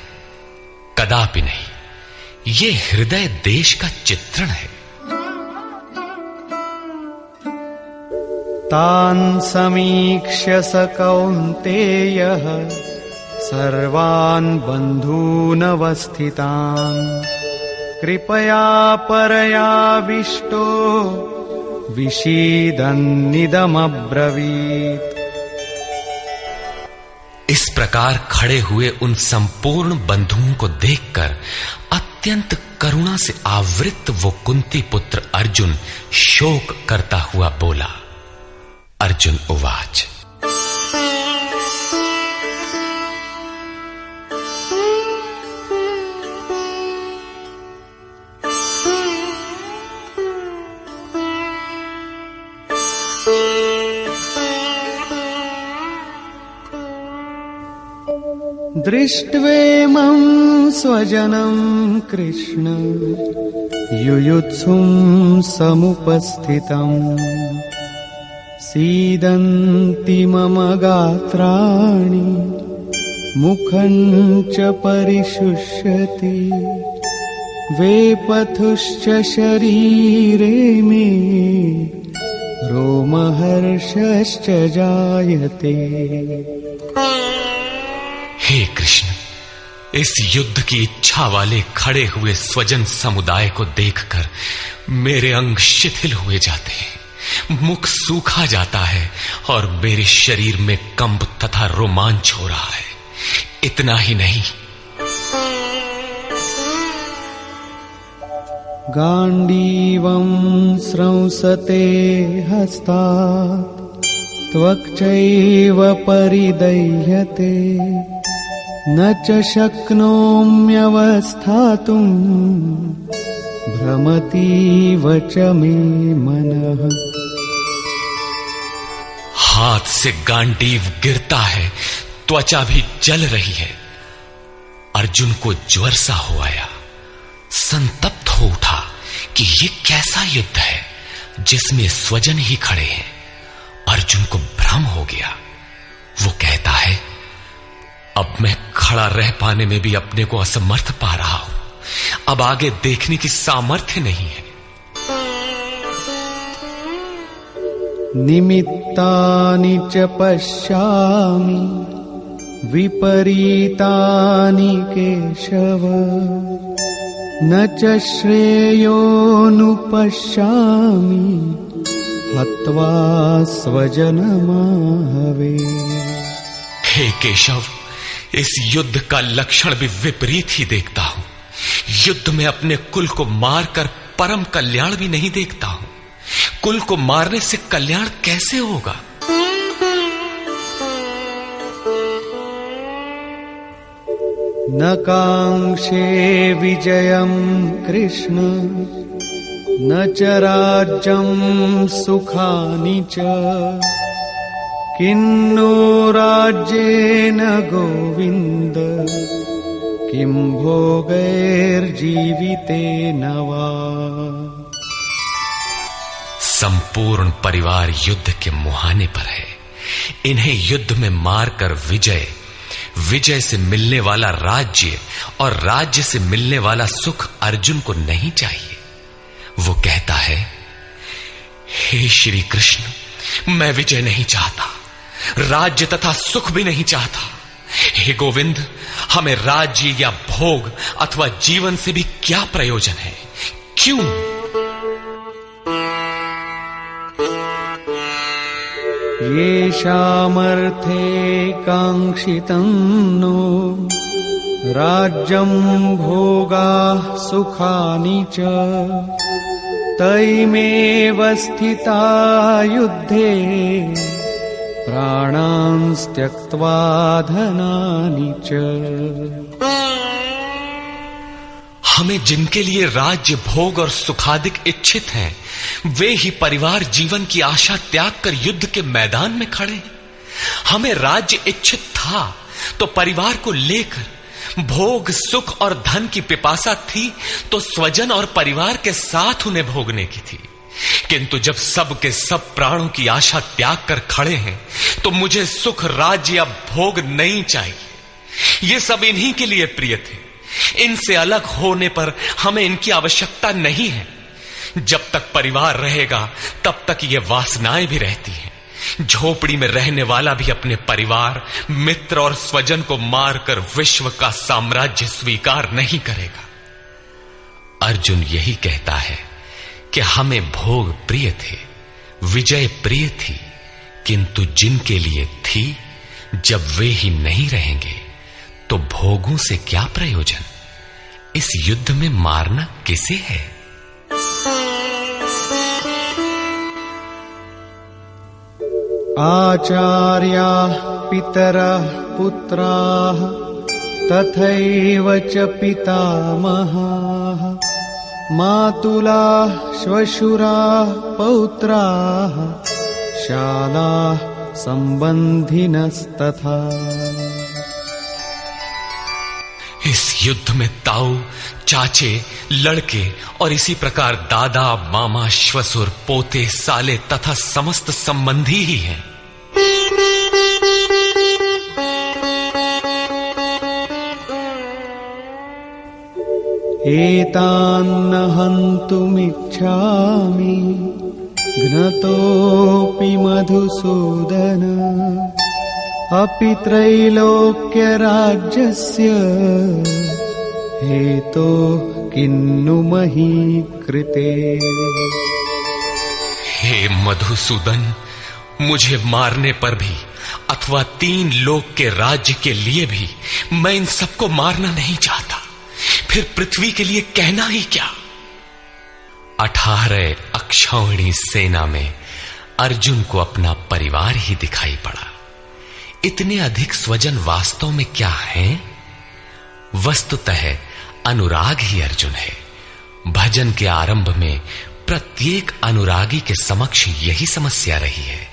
कदापि नहीं। ये हृदय देश का चित्रण है। तान् समीक्ष्य स कौन्तेयः सर्वान् बन्धूनवस्थितान् कृपया परयाविष्टो विषीदन्निदमब्रवीत्। इस प्रकार खड़े हुए उन संपूर्ण बंधुओं को देखकर अत्यंत करुणा से आवृत वो कुंती पुत्र अर्जुन शोक करता हुआ बोला। अर्जुन उवाच। दृष्ट्वेमं स्वजनं कृष्ण युयुत्सुं समुपस्थितम् सीदन्ति मम गात्राणि मुखं च परिशुष्यति वेपथुश्च शरीरे मे रोमहर्षश्च जायते। हे कृष्ण, इस युद्ध की इच्छा वाले खड़े हुए स्वजन समुदाय को देखकर मेरे अंग शिथिल हुए जाते हैं, मुख सूखा जाता है और मेरे शरीर में कंप तथा रोमांच हो रहा है। इतना ही नहीं, गांडीवं स्रंसते हस्तात् त्वक्चैव परिदह्यते न च शक्नोम्यवस्थातुं भ्रमतीव च मे मनः। हाथ से गांडीव गिरता है, त्वचा भी जल रही है। अर्जुन को ज्वर सा हो आया, संतप्त हो उठा कि ये कैसा युद्ध है जिसमें स्वजन ही खड़े हैं। अर्जुन को भ्रम हो गया। वो कहता है, अब मैं खड़ा रह पाने में भी अपने को असमर्थ पा रहा हूं। अब आगे देखने की सामर्थ्य नहीं है। निमित्तानि च पश्यामि विपरीतानि केशव न च श्रेयोनुपश्यामि हत्वा स्वजनमाहवे। हे केशव, इस युद्ध का लक्षण भी विपरीत ही देखता हूं। युद्ध में अपने कुल को मारकर परम कल्याण भी नहीं देखता हूं। कुल को मारने से कल्याण कैसे होगा? न कांक्षे विजयं कृष्ण न च राज्यं सुखानि च किन्नो राज्येन गोविन्द किं भोगैर्जीवितेन वा। संपूर्ण परिवार युद्ध के मुहाने पर है। इन्हें युद्ध में मारकर विजय से मिलने वाला राज्य और राज्य से मिलने वाला सुख अर्जुन को नहीं चाहिए। वो कहता है, हे श्री कृष्ण, मैं विजय नहीं चाहता, राज्य तथा सुख भी नहीं चाहता। हे गोविंद, हमें राज्य या भोग अथवा जीवन से भी क्या प्रयोजन है? क्यों? येषामर्थे कांक्षितं नो राज्यं भोगाः सुखानि च तैमेव स्थिता युद्धे प्राणान् त्यक्त्वा धनानि च। हमें जिनके लिए राज्य भोग और सुखादिक इच्छित हैं, वे ही परिवार जीवन की आशा त्याग कर युद्ध के मैदान में खड़े हैं। हमें राज्य इच्छित था तो परिवार को लेकर, भोग सुख और धन की पिपासा थी तो स्वजन और परिवार के साथ उन्हें भोगने की थी। किंतु जब सब के सब प्राणों की आशा त्याग कर खड़े हैं तो मुझे सुख राज्य या भोग नहीं चाहिए। ये सब इन्हीं के लिए प्रिय थे। इनसे अलग होने पर हमें इनकी आवश्यकता नहीं है। जब तक परिवार रहेगा तब तक ये वासनाएं भी रहती हैं। झोपड़ी में रहने वाला भी अपने परिवार, मित्र और स्वजन को मारकर विश्व का साम्राज्य स्वीकार नहीं करेगा। अर्जुन यही कहता है कि हमें भोग प्रिय थे, विजय प्रिय थी, किंतु जिनके लिए थी, जब वे ही नहीं रहेंगे तो भोगों से क्या प्रयोजन? इस युद्ध में मारना किसे है? आचार्याः पितरः पुत्राः तथैव च पितामहाः मातुलाः श्वशुराः पौत्राः शालाः संबंधिनस्तथा। इस युद्ध में ताऊ, चाचे, लड़के और इसी प्रकार दादा, मामा, श्वसुर, पोते, साले तथा समस्त संबंधी ही हैं। एतान्न हन्तुमिच्छामि घ्नतोऽपि मधुसूदन अपि त्रैलोक्यराज्यस्य हेतो किन्नु मही कृते। हे मधुसूदन, मुझे मारने पर भी अथवा 3 लोक के राज्य के लिए भी मैं इन सबको मारना नहीं चाहता। फिर पृथ्वी के लिए कहना ही क्या? 18 अक्षौहिणी सेना में अर्जुन को अपना परिवार ही दिखाई पड़ा। इतने अधिक स्वजन वास्तव में क्या हैं? वस्तुतः अनुराग ही अर्जुन है। भजन के आरंभ में प्रत्येक अनुरागी के समक्ष यही समस्या रही है।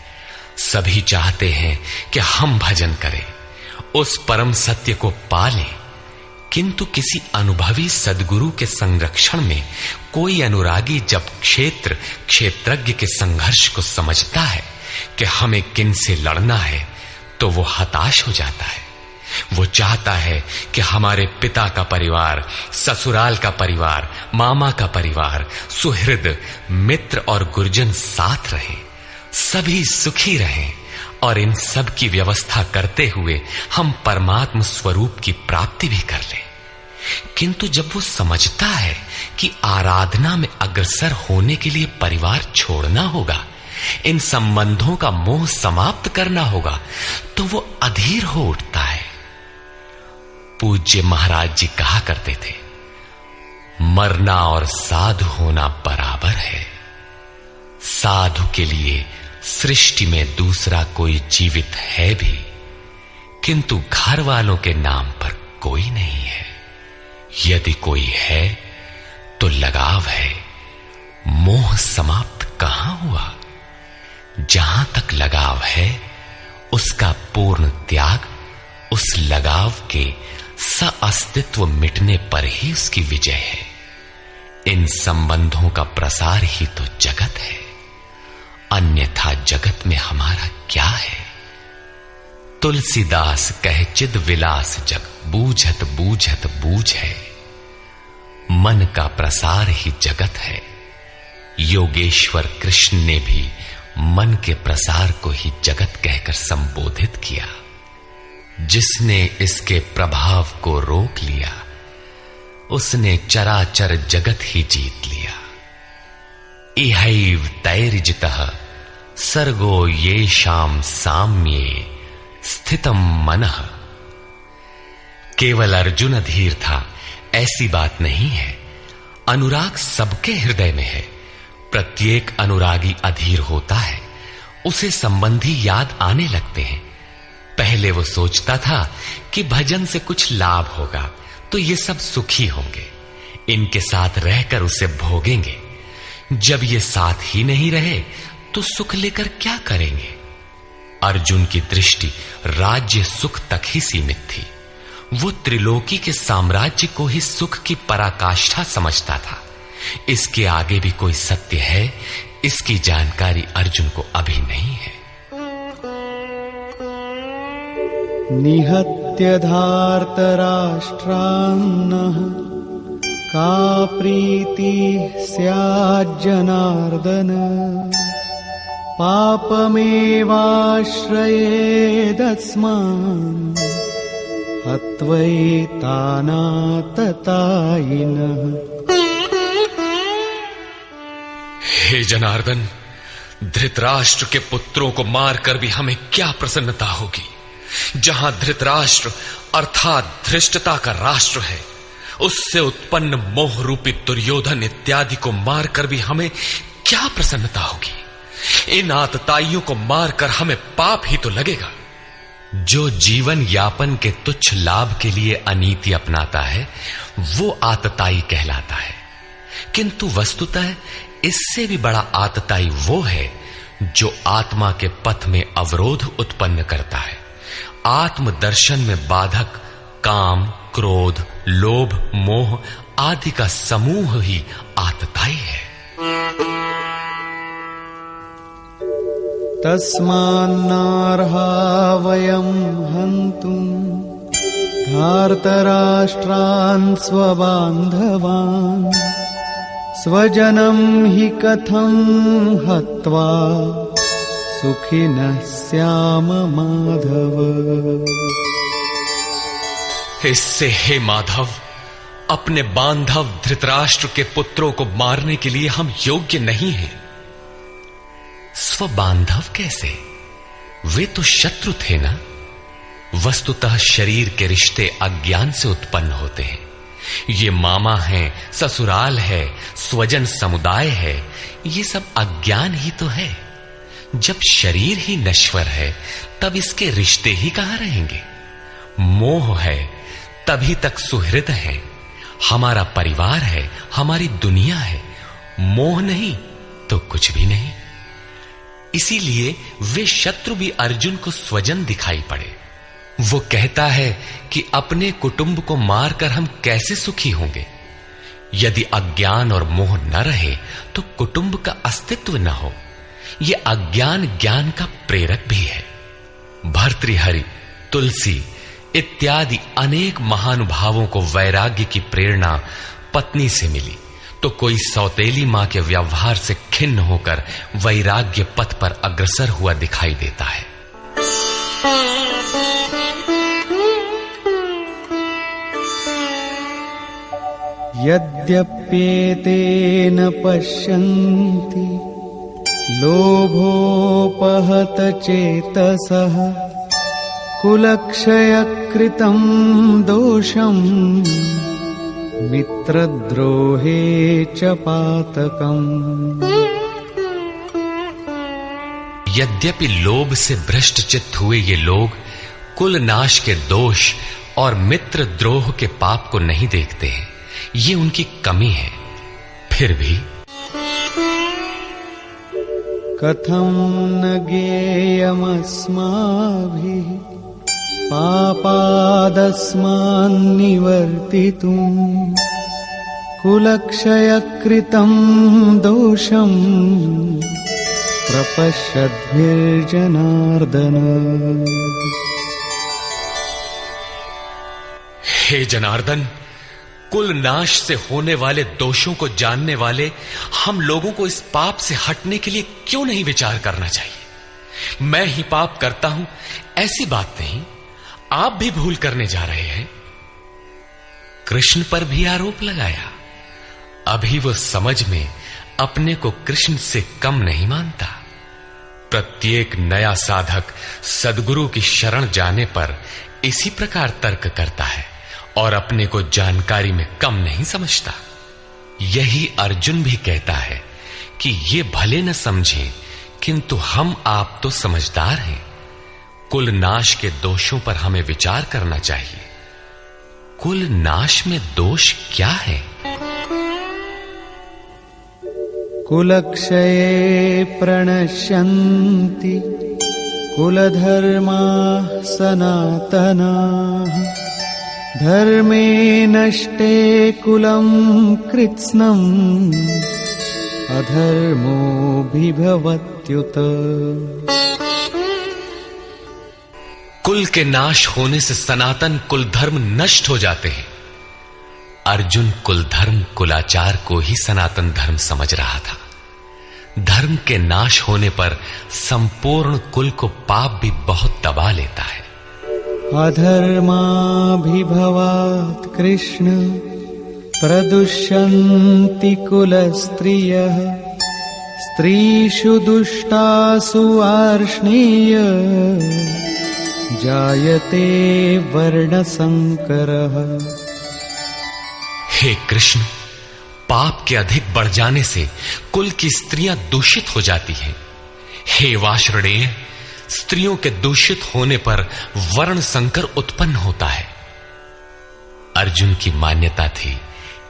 सभी चाहते हैं कि हम भजन करें, उस परम सत्य को पालें, किंतु किसी अनुभवी सद्गुरु के संरक्षण में कोई अनुरागी जब क्षेत्रज्ञ के संघर्ष को समझता है कि हमें किन से लड़ना है, तो वो हताश हो जाता है। वो चाहता है कि हमारे पिता का परिवार, ससुराल का परिवार, मामा का परिवार, सुहृद, मित्र और गुरुजन साथ रहे, सभी सुखी रहें और इन सब की व्यवस्था करते हुए हम परमात्म स्वरूप की प्राप्ति भी कर लें। किंतु जब वो समझता है कि आराधना में अग्रसर होने के लिए परिवार छोड़ना होगा, इन संबंधों का मोह समाप्त करना होगा, तो वो अधीर हो उठता है। पूज्य महाराज जी कहा करते थे, मरना और साधु होना बराबर है। साधु के लिए सृष्टि में दूसरा कोई जीवित है भी, किंतु घर वालों के नाम पर कोई नहीं है। यदि कोई है तो लगाव है, मोह समाप्त कहां हुआ? जहां तक लगाव है उसका पूर्ण त्याग, उस लगाव के अस्तित्व मिटने पर ही उसकी विजय है। इन संबंधों का प्रसार ही तो जगत है। अन्यथा जगत में हमारा क्या है। तुलसीदास कह चिद विलास जग, बूझत बूझत बूझ है। मन का प्रसार ही जगत है। योगेश्वर कृष्ण ने भी मन के प्रसार को ही जगत कहकर संबोधित किया। जिसने इसके प्रभाव को रोक लिया, उसने चराचर जगत ही जीत लिया। इहैव तैर्जितः सर्गो येषां साम्ये स्थितम मनः। केवल अर्जुन अधीर था ऐसी बात नहीं है। अनुराग सबके हृदय में है। प्रत्येक अनुरागी अधीर होता है, उसे संबंधी याद आने लगते हैं। पहले वो सोचता था कि भजन से कुछ लाभ होगा तो ये सब सुखी होंगे, इनके साथ रहकर उसे भोगेंगे। जब ये साथ ही नहीं रहे तो सुख लेकर क्या करेंगे। अर्जुन की दृष्टि राज्य सुख तक ही सीमित थी। वो त्रिलोकी के साम्राज्य को ही सुख की पराकाष्ठा समझता था। इसके आगे भी कोई सत्य है, इसकी जानकारी अर्जुन को अभी नहीं है। निहत्य धार्तराष्ट्रान्नः का प्रीति स्याज्जनार्दन। पापमेवाश्रयेदस्मान् हत्वैतानाततायिनः। हे जनार्दन, धृतराष्ट्र के पुत्रों को मारकर भी हमें क्या प्रसन्नता होगी। जहां धृतराष्ट्र अर्थात धृष्टता का राष्ट्र है, उससे उत्पन्न मोह रूपी दुर्योधन इत्यादि को मारकर भी हमें क्या प्रसन्नता होगी। इन आतताइयों को मारकर हमें पाप ही तो लगेगा। जो जीवन यापन के तुच्छ लाभ के लिए अनीति अपनाता है वो आतताई कहलाता है। किंतु वस्तुतः इससे भी बड़ा आतताई वो है जो आत्मा के पथ में अवरोध उत्पन्न करता है। आत्मदर्शन में बाधक काम, क्रोध, लोभ, मोह आदि का समूह ही आतताई है। तस्मान्नार्हा वयं हन्तुं धार्तराष्ट्रान् स्वबान्धवान्। स्वजनं हि कथं हत्वा सुखिनः स्याम माधव। इससे हे माधव, अपने बांधव धृतराष्ट्र के पुत्रों को मारने के लिए हम योग्य नहीं हैं। स्वबांधव कैसे? वे तो शत्रु थे ना। वस्तुतः शरीर के रिश्ते अज्ञान से उत्पन्न होते हैं। ये मामा है, ससुराल है, स्वजन समुदाय है, ये सब अज्ञान ही तो है। जब शरीर ही नश्वर है तब इसके रिश्ते ही कहां रहेंगे। मोह है तभी तक सुहृद है, हमारा परिवार है, हमारी दुनिया है। मोह नहीं तो कुछ भी नहीं। इसीलिए वे शत्रु भी अर्जुन को स्वजन दिखाई पड़े। वो कहता है कि अपने कुटुंब को मारकर हम कैसे सुखी होंगे। यदि अज्ञान और मोह न रहे तो कुटुंब का अस्तित्व न हो। यह अज्ञान ज्ञान का प्रेरक भी है। भर्तृहरि, तुलसी इत्यादि अनेक महानुभावों को वैराग्य की प्रेरणा पत्नी से मिली तो कोई सौतेली मां के व्यवहार से खिन्न होकर वैराग्य पथ पर अग्रसर हुआ दिखाई देता है। यद्यप्येतेन पश्यन्ति लोभोपहत चेतसः कुलक्षयकृतं दोषं मित्रद्रोहे च पातकम्। यद्यपि लोभ से भ्रष्ट चित्त हुए ये लोग कुल नाश के दोष और मित्र द्रोह के पाप को नहीं देखते हैं, ये उनकी कमी है। फिर भी कथं न ज्ञेयमस्माभिः पापादस्मान्निवर्तितुम् कुलक्षयकृतं दोषं प्रपश्यद्भिर्जनार्दन। हे जनार्दन, कुल नाश से होने वाले दोषों को जानने वाले हम लोगों को इस पाप से हटने के लिए क्यों नहीं विचार करना चाहिए? मैं ही पाप करता हूं ऐसी बात नहीं, आप भी भूल करने जा रहे हैं। कृष्ण पर भी आरोप लगाया। अभी वो समझ में अपने को कृष्ण से कम नहीं मानता। प्रत्येक नया साधक सद्गुरु की शरण जाने पर इसी प्रकार तर्क करता है और अपने को जानकारी में कम नहीं समझता। यही अर्जुन भी कहता है कि ये भले न समझें, किंतु हम आप तो समझदार हैं। कुल नाश के दोषों पर हमें विचार करना चाहिए। कुल नाश में दोष क्या है? कुलक्षये प्रणश्यन्ति कुलधर्माः सनातनाः। धर्मे नष्टे कुलं कृत्स्नम् अधर्मोऽभिभवत्युत। कुल के नाश होने से सनातन कुल धर्म नष्ट हो जाते हैं। अर्जुन कुल धर्म कुलाचार को ही सनातन धर्म समझ रहा था। धर्म के नाश होने पर संपूर्ण कुल को पाप भी बहुत दबा लेता है। अधर्माभिभवात् कृष्ण प्रदुष्यन्ति कुलस्त्रियः। स्त्रीषु दुष्टासु वार्ष्णेय जायते वर्णसंकरः। हे कृष्ण, पाप के अधिक बढ़ जाने से कुल की स्त्रियां दूषित हो जाती हैं। हे वार्ष्णेय, स्त्रियों के दूषित होने पर वर्ण संकर उत्पन्न होता है। अर्जुन की मान्यता थी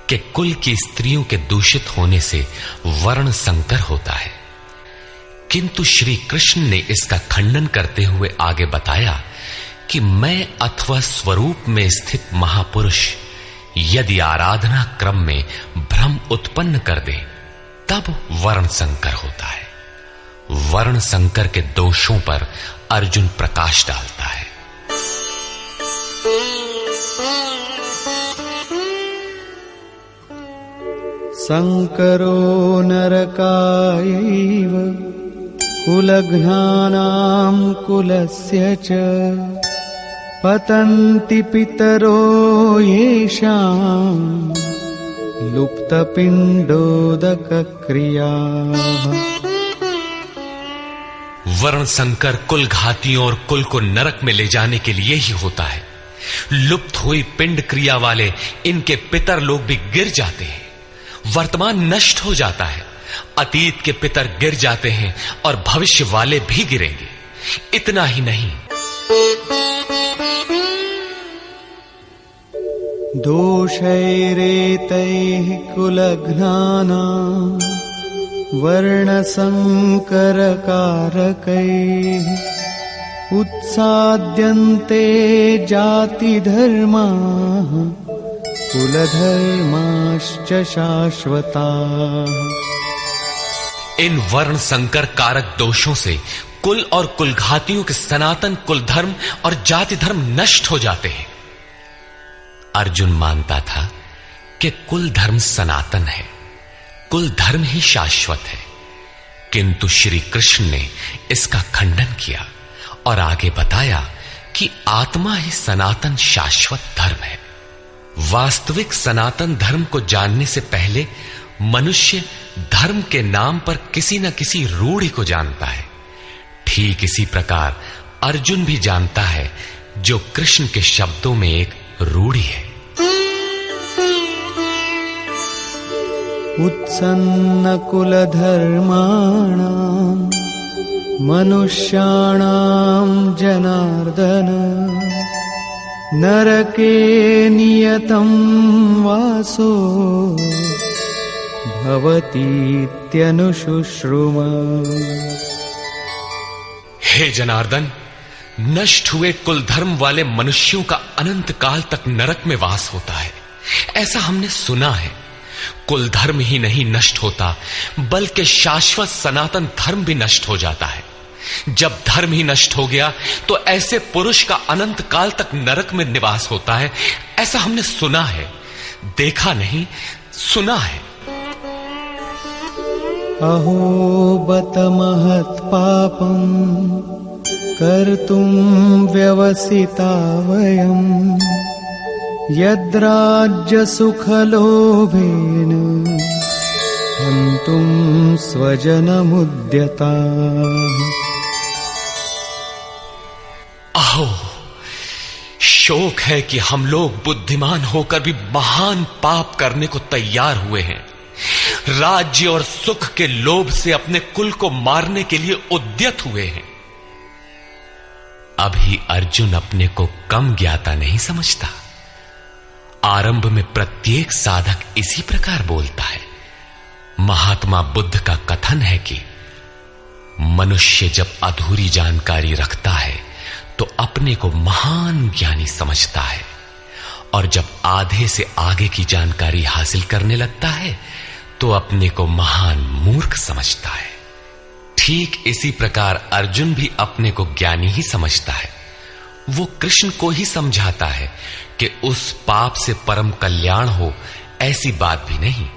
कि कुल की स्त्रियों के दूषित होने से वर्ण संकर होता है, किंतु श्री कृष्ण ने इसका खंडन करते हुए आगे बताया कि मैं अथवा स्वरूप में स्थित महापुरुष यदि आराधना क्रम में भ्रम उत्पन्न कर दे तब वर्ण संकर होता है। वर्ण संकर के दोषों पर अर्जुन प्रकाश डालता है। संकरो नरकायैव कुलघ्नानां कुलस्य च। पतन्ति पितरो येषां लुप्तपिण्डोदकक्रियाः। वर्ण संकर कुल घातियों और कुल को नरक में ले जाने के लिए ही होता है। लुप्त हुई पिंड क्रिया वाले इनके पितर लोग भी गिर जाते हैं। वर्तमान नष्ट हो जाता है, अतीत के पितर गिर जाते हैं और भविष्य वाले भी गिरेंगे। इतना ही नहीं, दोषैरेतैः कुलघ्नानां वर्णसंकरकारकैः उत्साद्यन्ते जातिधर्माः कुलधर्माश्च शाश्वताः। इन वर्ण संकर कारक दोषों से कुल और कुलघातियों के सनातन कुल धर्म और जाति धर्म नष्ट हो जाते हैं। अर्जुन मानता था कि कुल धर्म सनातन है, कुल धर्म ही शाश्वत है, किंतु श्री कृष्ण ने इसका खंडन किया और आगे बताया कि आत्मा ही सनातन शाश्वत धर्म है। वास्तविक सनातन धर्म को जानने से पहले मनुष्य धर्म के नाम पर किसी न किसी रूढ़ि को जानता है। ठीक इसी प्रकार अर्जुन भी जानता है जो कृष्ण के शब्दों में एक रूढ़ि है। उत्सन्न कुलधर्माणां मनुष्याणां जनार्दन नरके नियतं वासो भवतीत्यनुशुश्रुम। हे जनार्दन, नष्ट हुए कुल धर्म वाले मनुष्यों का अनंत काल तक नरक में वास होता है, ऐसा हमने सुना है। कुल धर्म ही नहीं नष्ट होता, बल्कि शाश्वत सनातन धर्म भी नष्ट हो जाता है। जब धर्म ही नष्ट हो गया तो ऐसे पुरुष का अनंत काल तक नरक में निवास होता है। ऐसा हमने सुना है, देखा नहीं, सुना है। अहो बत महत् पापम् कर्तुम् व्यवसिता वयम् यद्राज्य सुखलोभेन हन्तुम् स्वजनमुद्यता। अहो, शोक है कि हम लोग बुद्धिमान होकर भी महान पाप करने को तैयार हुए हैं। राज्य और सुख के लोभ से अपने कुल को मारने के लिए उद्यत हुए हैं। अभी अर्जुन अपने को कम ज्ञाता नहीं समझता। आरंभ में प्रत्येक साधक इसी प्रकार बोलता है। महात्मा बुद्ध का कथन है कि मनुष्य जब अधूरी जानकारी रखता है तो अपने को महान ज्ञानी समझता है, और जब आधे से आगे की जानकारी हासिल करने लगता है तो अपने को महान मूर्ख समझता है। ठीक इसी प्रकार अर्जुन भी अपने को ज्ञानी ही समझता है। वो कृष्ण को ही समझाता है कि उस पाप से परम कल्याण हो, ऐसी बात भी नहीं।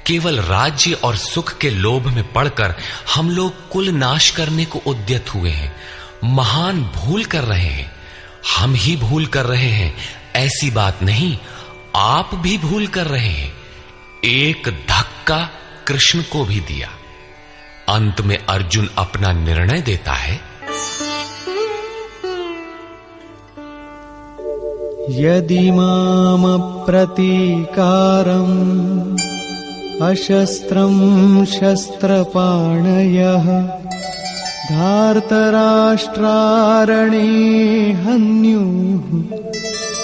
केवल राज्य और सुख के लोभ में पड़कर हम लोग कुल नाश करने को उद्यत हुए हैं, महान भूल कर रहे हैं। हम ही भूल कर रहे हैं, ऐसी बात नहीं, आप भी भूल कर रहे हैं। एक धक्का कृष्ण को भी दिया। अंत में अर्जुन अपना निर्णय देता है। यदि माम प्रतीकारम् अशस्त्रम् शस्त्रपाणयः धार्तराष्ट्रारणे हन्युः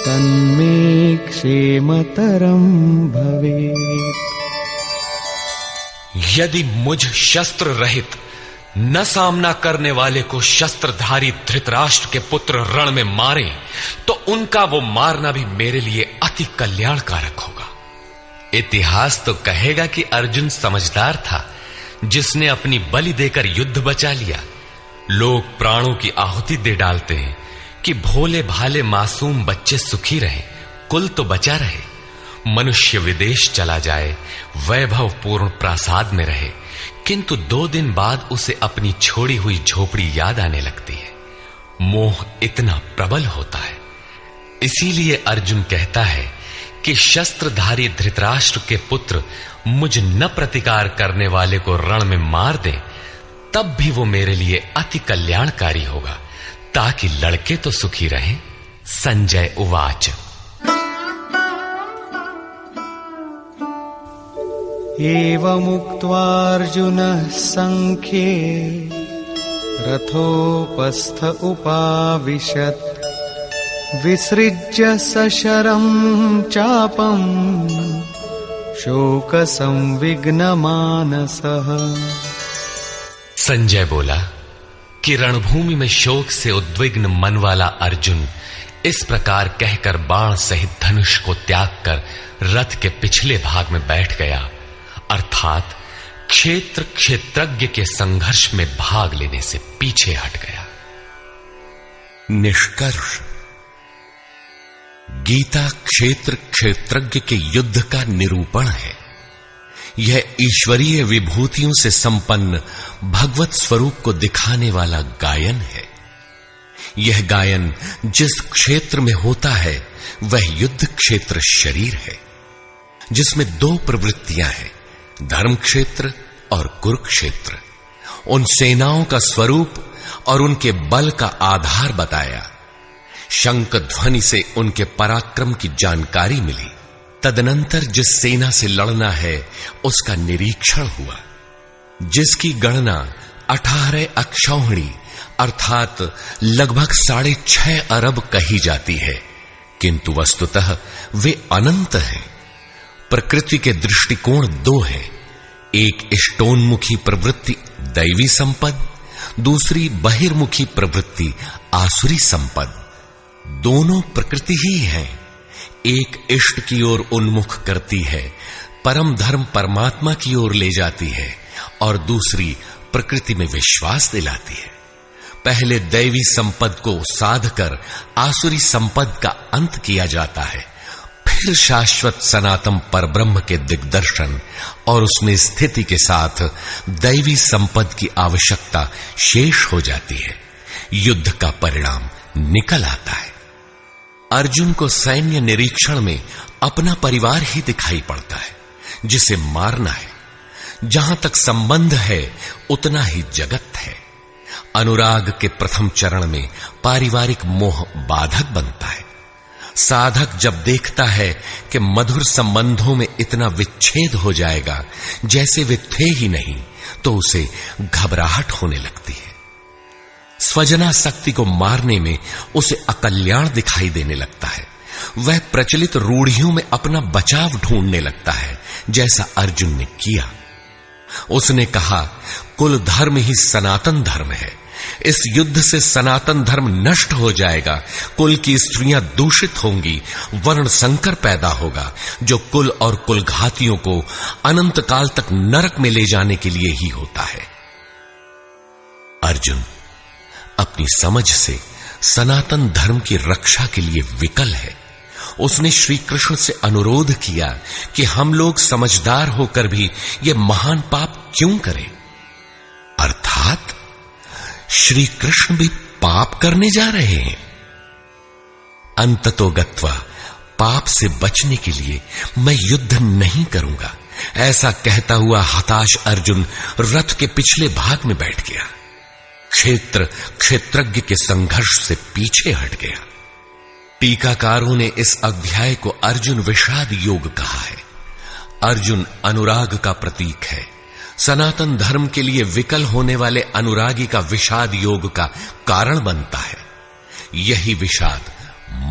तन्मे क्षेमतरम् भवेत्। यदि मुझ शस्त्र रहित न सामना करने वाले को शस्त्रधारी धृतराष्ट्र के पुत्र रण में मारे तो उनका वो मारना भी मेरे लिए अति कल्याणकारक होगा। इतिहास तो कहेगा कि अर्जुन समझदार था, जिसने अपनी बलि देकर युद्ध बचा लिया। लोग प्राणों की आहुति दे डालते हैं कि भोले भाले मासूम बच्चे सुखी रहे, कुल तो बचा रहे। मनुष्य विदेश चला जाए, वैभव पूर्ण प्रासाद में रहे, किंतु 2 दिन बाद उसे अपनी छोड़ी हुई झोपड़ी याद आने लगती है। मोह इतना प्रबल होता है। इसीलिए अर्जुन कहता है कि शस्त्रधारी धृतराष्ट्र के पुत्र मुझ न प्रतिकार करने वाले को रण में मार दे, तब भी वो मेरे लिए अति कल्याणकारी होगा, ताकि लड़के तो सुखी रहें। संजय उवाच। एवमुक्त्वार्जुनः संख्ये रथोपस्थ उपाविशत् विसृज्य सशरम् चापम् शोकसंविघ्नमानसः। संजय बोला कि रणभूमि में शोक से उद्विग्न मन वाला अर्जुन इस प्रकार कहकर बाण सहित धनुष को त्याग कर रथ के पिछले भाग में बैठ गया, अर्थात क्षेत्र क्षेत्रज्ञ के संघर्ष में भाग लेने से पीछे हट गया। निष्कर्ष, गीता क्षेत्र क्षेत्रज्ञ के युद्ध का निरूपण है। यह ईश्वरीय विभूतियों से संपन्न भगवत स्वरूप को दिखाने वाला गायन है। यह गायन जिस क्षेत्र में होता है वह युद्ध क्षेत्र शरीर है, जिसमें 2 प्रवृत्तियां हैं, धर्म क्षेत्र और कुरुक्षेत्र। उन सेनाओं का स्वरूप और उनके बल का आधार बताया। शंख ध्वनि से उनके पराक्रम की जानकारी मिली। तदनंतर जिस सेना से लड़ना है उसका निरीक्षण हुआ, जिसकी गणना 18 अक्षौहिणी अर्थात लगभग 6.5 अरब कही जाती है, किंतु वस्तुतः वे अनंत हैं। प्रकृति के दृष्टिकोण 2 हैं, एक इष्टोन्मुखी प्रवृत्ति दैवी संपद, दूसरी बहिर्मुखी प्रवृत्ति आसुरी संपद। दोनों प्रकृति ही हैं। एक इष्ट की ओर उन्मुख करती है परम धर्म परमात्मा की ओर ले जाती है और दूसरी प्रकृति में विश्वास दिलाती है। पहले दैवी संपद को साध कर आसुरी संपद का अंत किया जाता है, फिर शाश्वत सनातन परब्रह्म के दिग्दर्शन और उसमें स्थिति के साथ दैवी संपद की आवश्यकता शेष हो जाती है। युद्ध का परिणाम निकल आता है। अर्जुन को सैन्य निरीक्षण में अपना परिवार ही दिखाई पड़ता है, जिसे मारना है। जहां तक संबंध है उतना ही जगत है। अनुराग के प्रथम चरण में पारिवारिक मोह बाधक बनता है। साधक जब देखता है कि मधुर संबंधों में इतना विच्छेद हो जाएगा जैसे वे थे ही नहीं, तो उसे घबराहट होने लगती है। स्वजना शक्ति को मारने में उसे अकल्याण दिखाई देने लगता है। वह प्रचलित रूढ़ियों में अपना बचाव ढूंढने लगता है, जैसा अर्जुन ने किया। उसने कहा, कुल धर्म ही सनातन धर्म है। इस युद्ध से सनातन धर्म नष्ट हो जाएगा, कुल की स्त्रियां दूषित होंगी, वर्ण संकर पैदा होगा, जो कुल और कुलघातियों को अनंत काल तक नरक में ले जाने के लिए ही होता है। अर्जुन अपनी समझ से सनातन धर्म की रक्षा के लिए विकल है। उसने श्री कृष्ण से अनुरोध किया कि हम लोग समझदार होकर भी ये महान पाप क्यों करें? अर्थात श्री कृष्ण भी पाप करने जा रहे हैं। अंततो गत्वा पाप से बचने के लिए मैं युद्ध नहीं करूंगा, ऐसा कहता हुआ हताश अर्जुन रथ के पिछले भाग में बैठ गया। क्षेत्रज्ञ के संघर्ष से पीछे हट गया। टीकाकारों ने इस अध्याय को अर्जुन विषाद योग कहा है। अर्जुन अनुराग का प्रतीक है। सनातन धर्म के लिए विकल होने वाले अनुरागी का विषाद योग का कारण बनता है। यही विषाद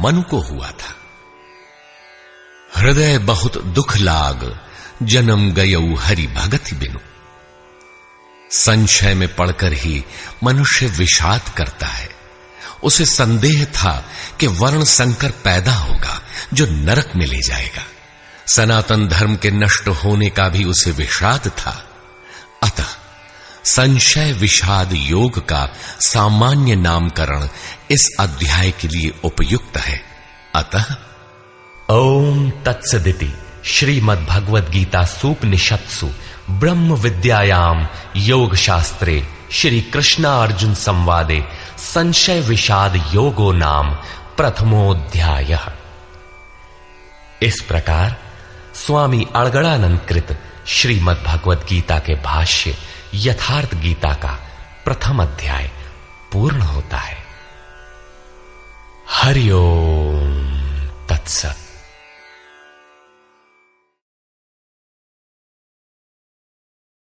मनु को हुआ था। हृदय बहुत दुख लाग, जन्म गयऊ हरि भगति बिनु। संशय में पड़कर ही मनुष्य विषाद करता है। उसे संदेह था कि वर्ण संकर पैदा होगा जो नरक में ले जाएगा। सनातन धर्म के नष्ट होने का भी उसे विषाद था। अतः संशय विषाद योग का सामान्य नामकरण इस अध्याय के लिए उपयुक्त है। अतः ओम तत्सदिति श्रीमद् भगवद गीता सूपनिषत्सु ब्रह्म विद्यायाम योग शास्त्रे श्री कृष्णार्जुन संवादे संशय विषाद योगो नाम प्रथमोऽध्यायः। इस प्रकार स्वामी अड़गड़ानंद कृत श्रीमद् भगवद गीता के भाष्य यथार्थ गीता का प्रथम अध्याय पूर्ण होता है। हरि ओम तत्सत।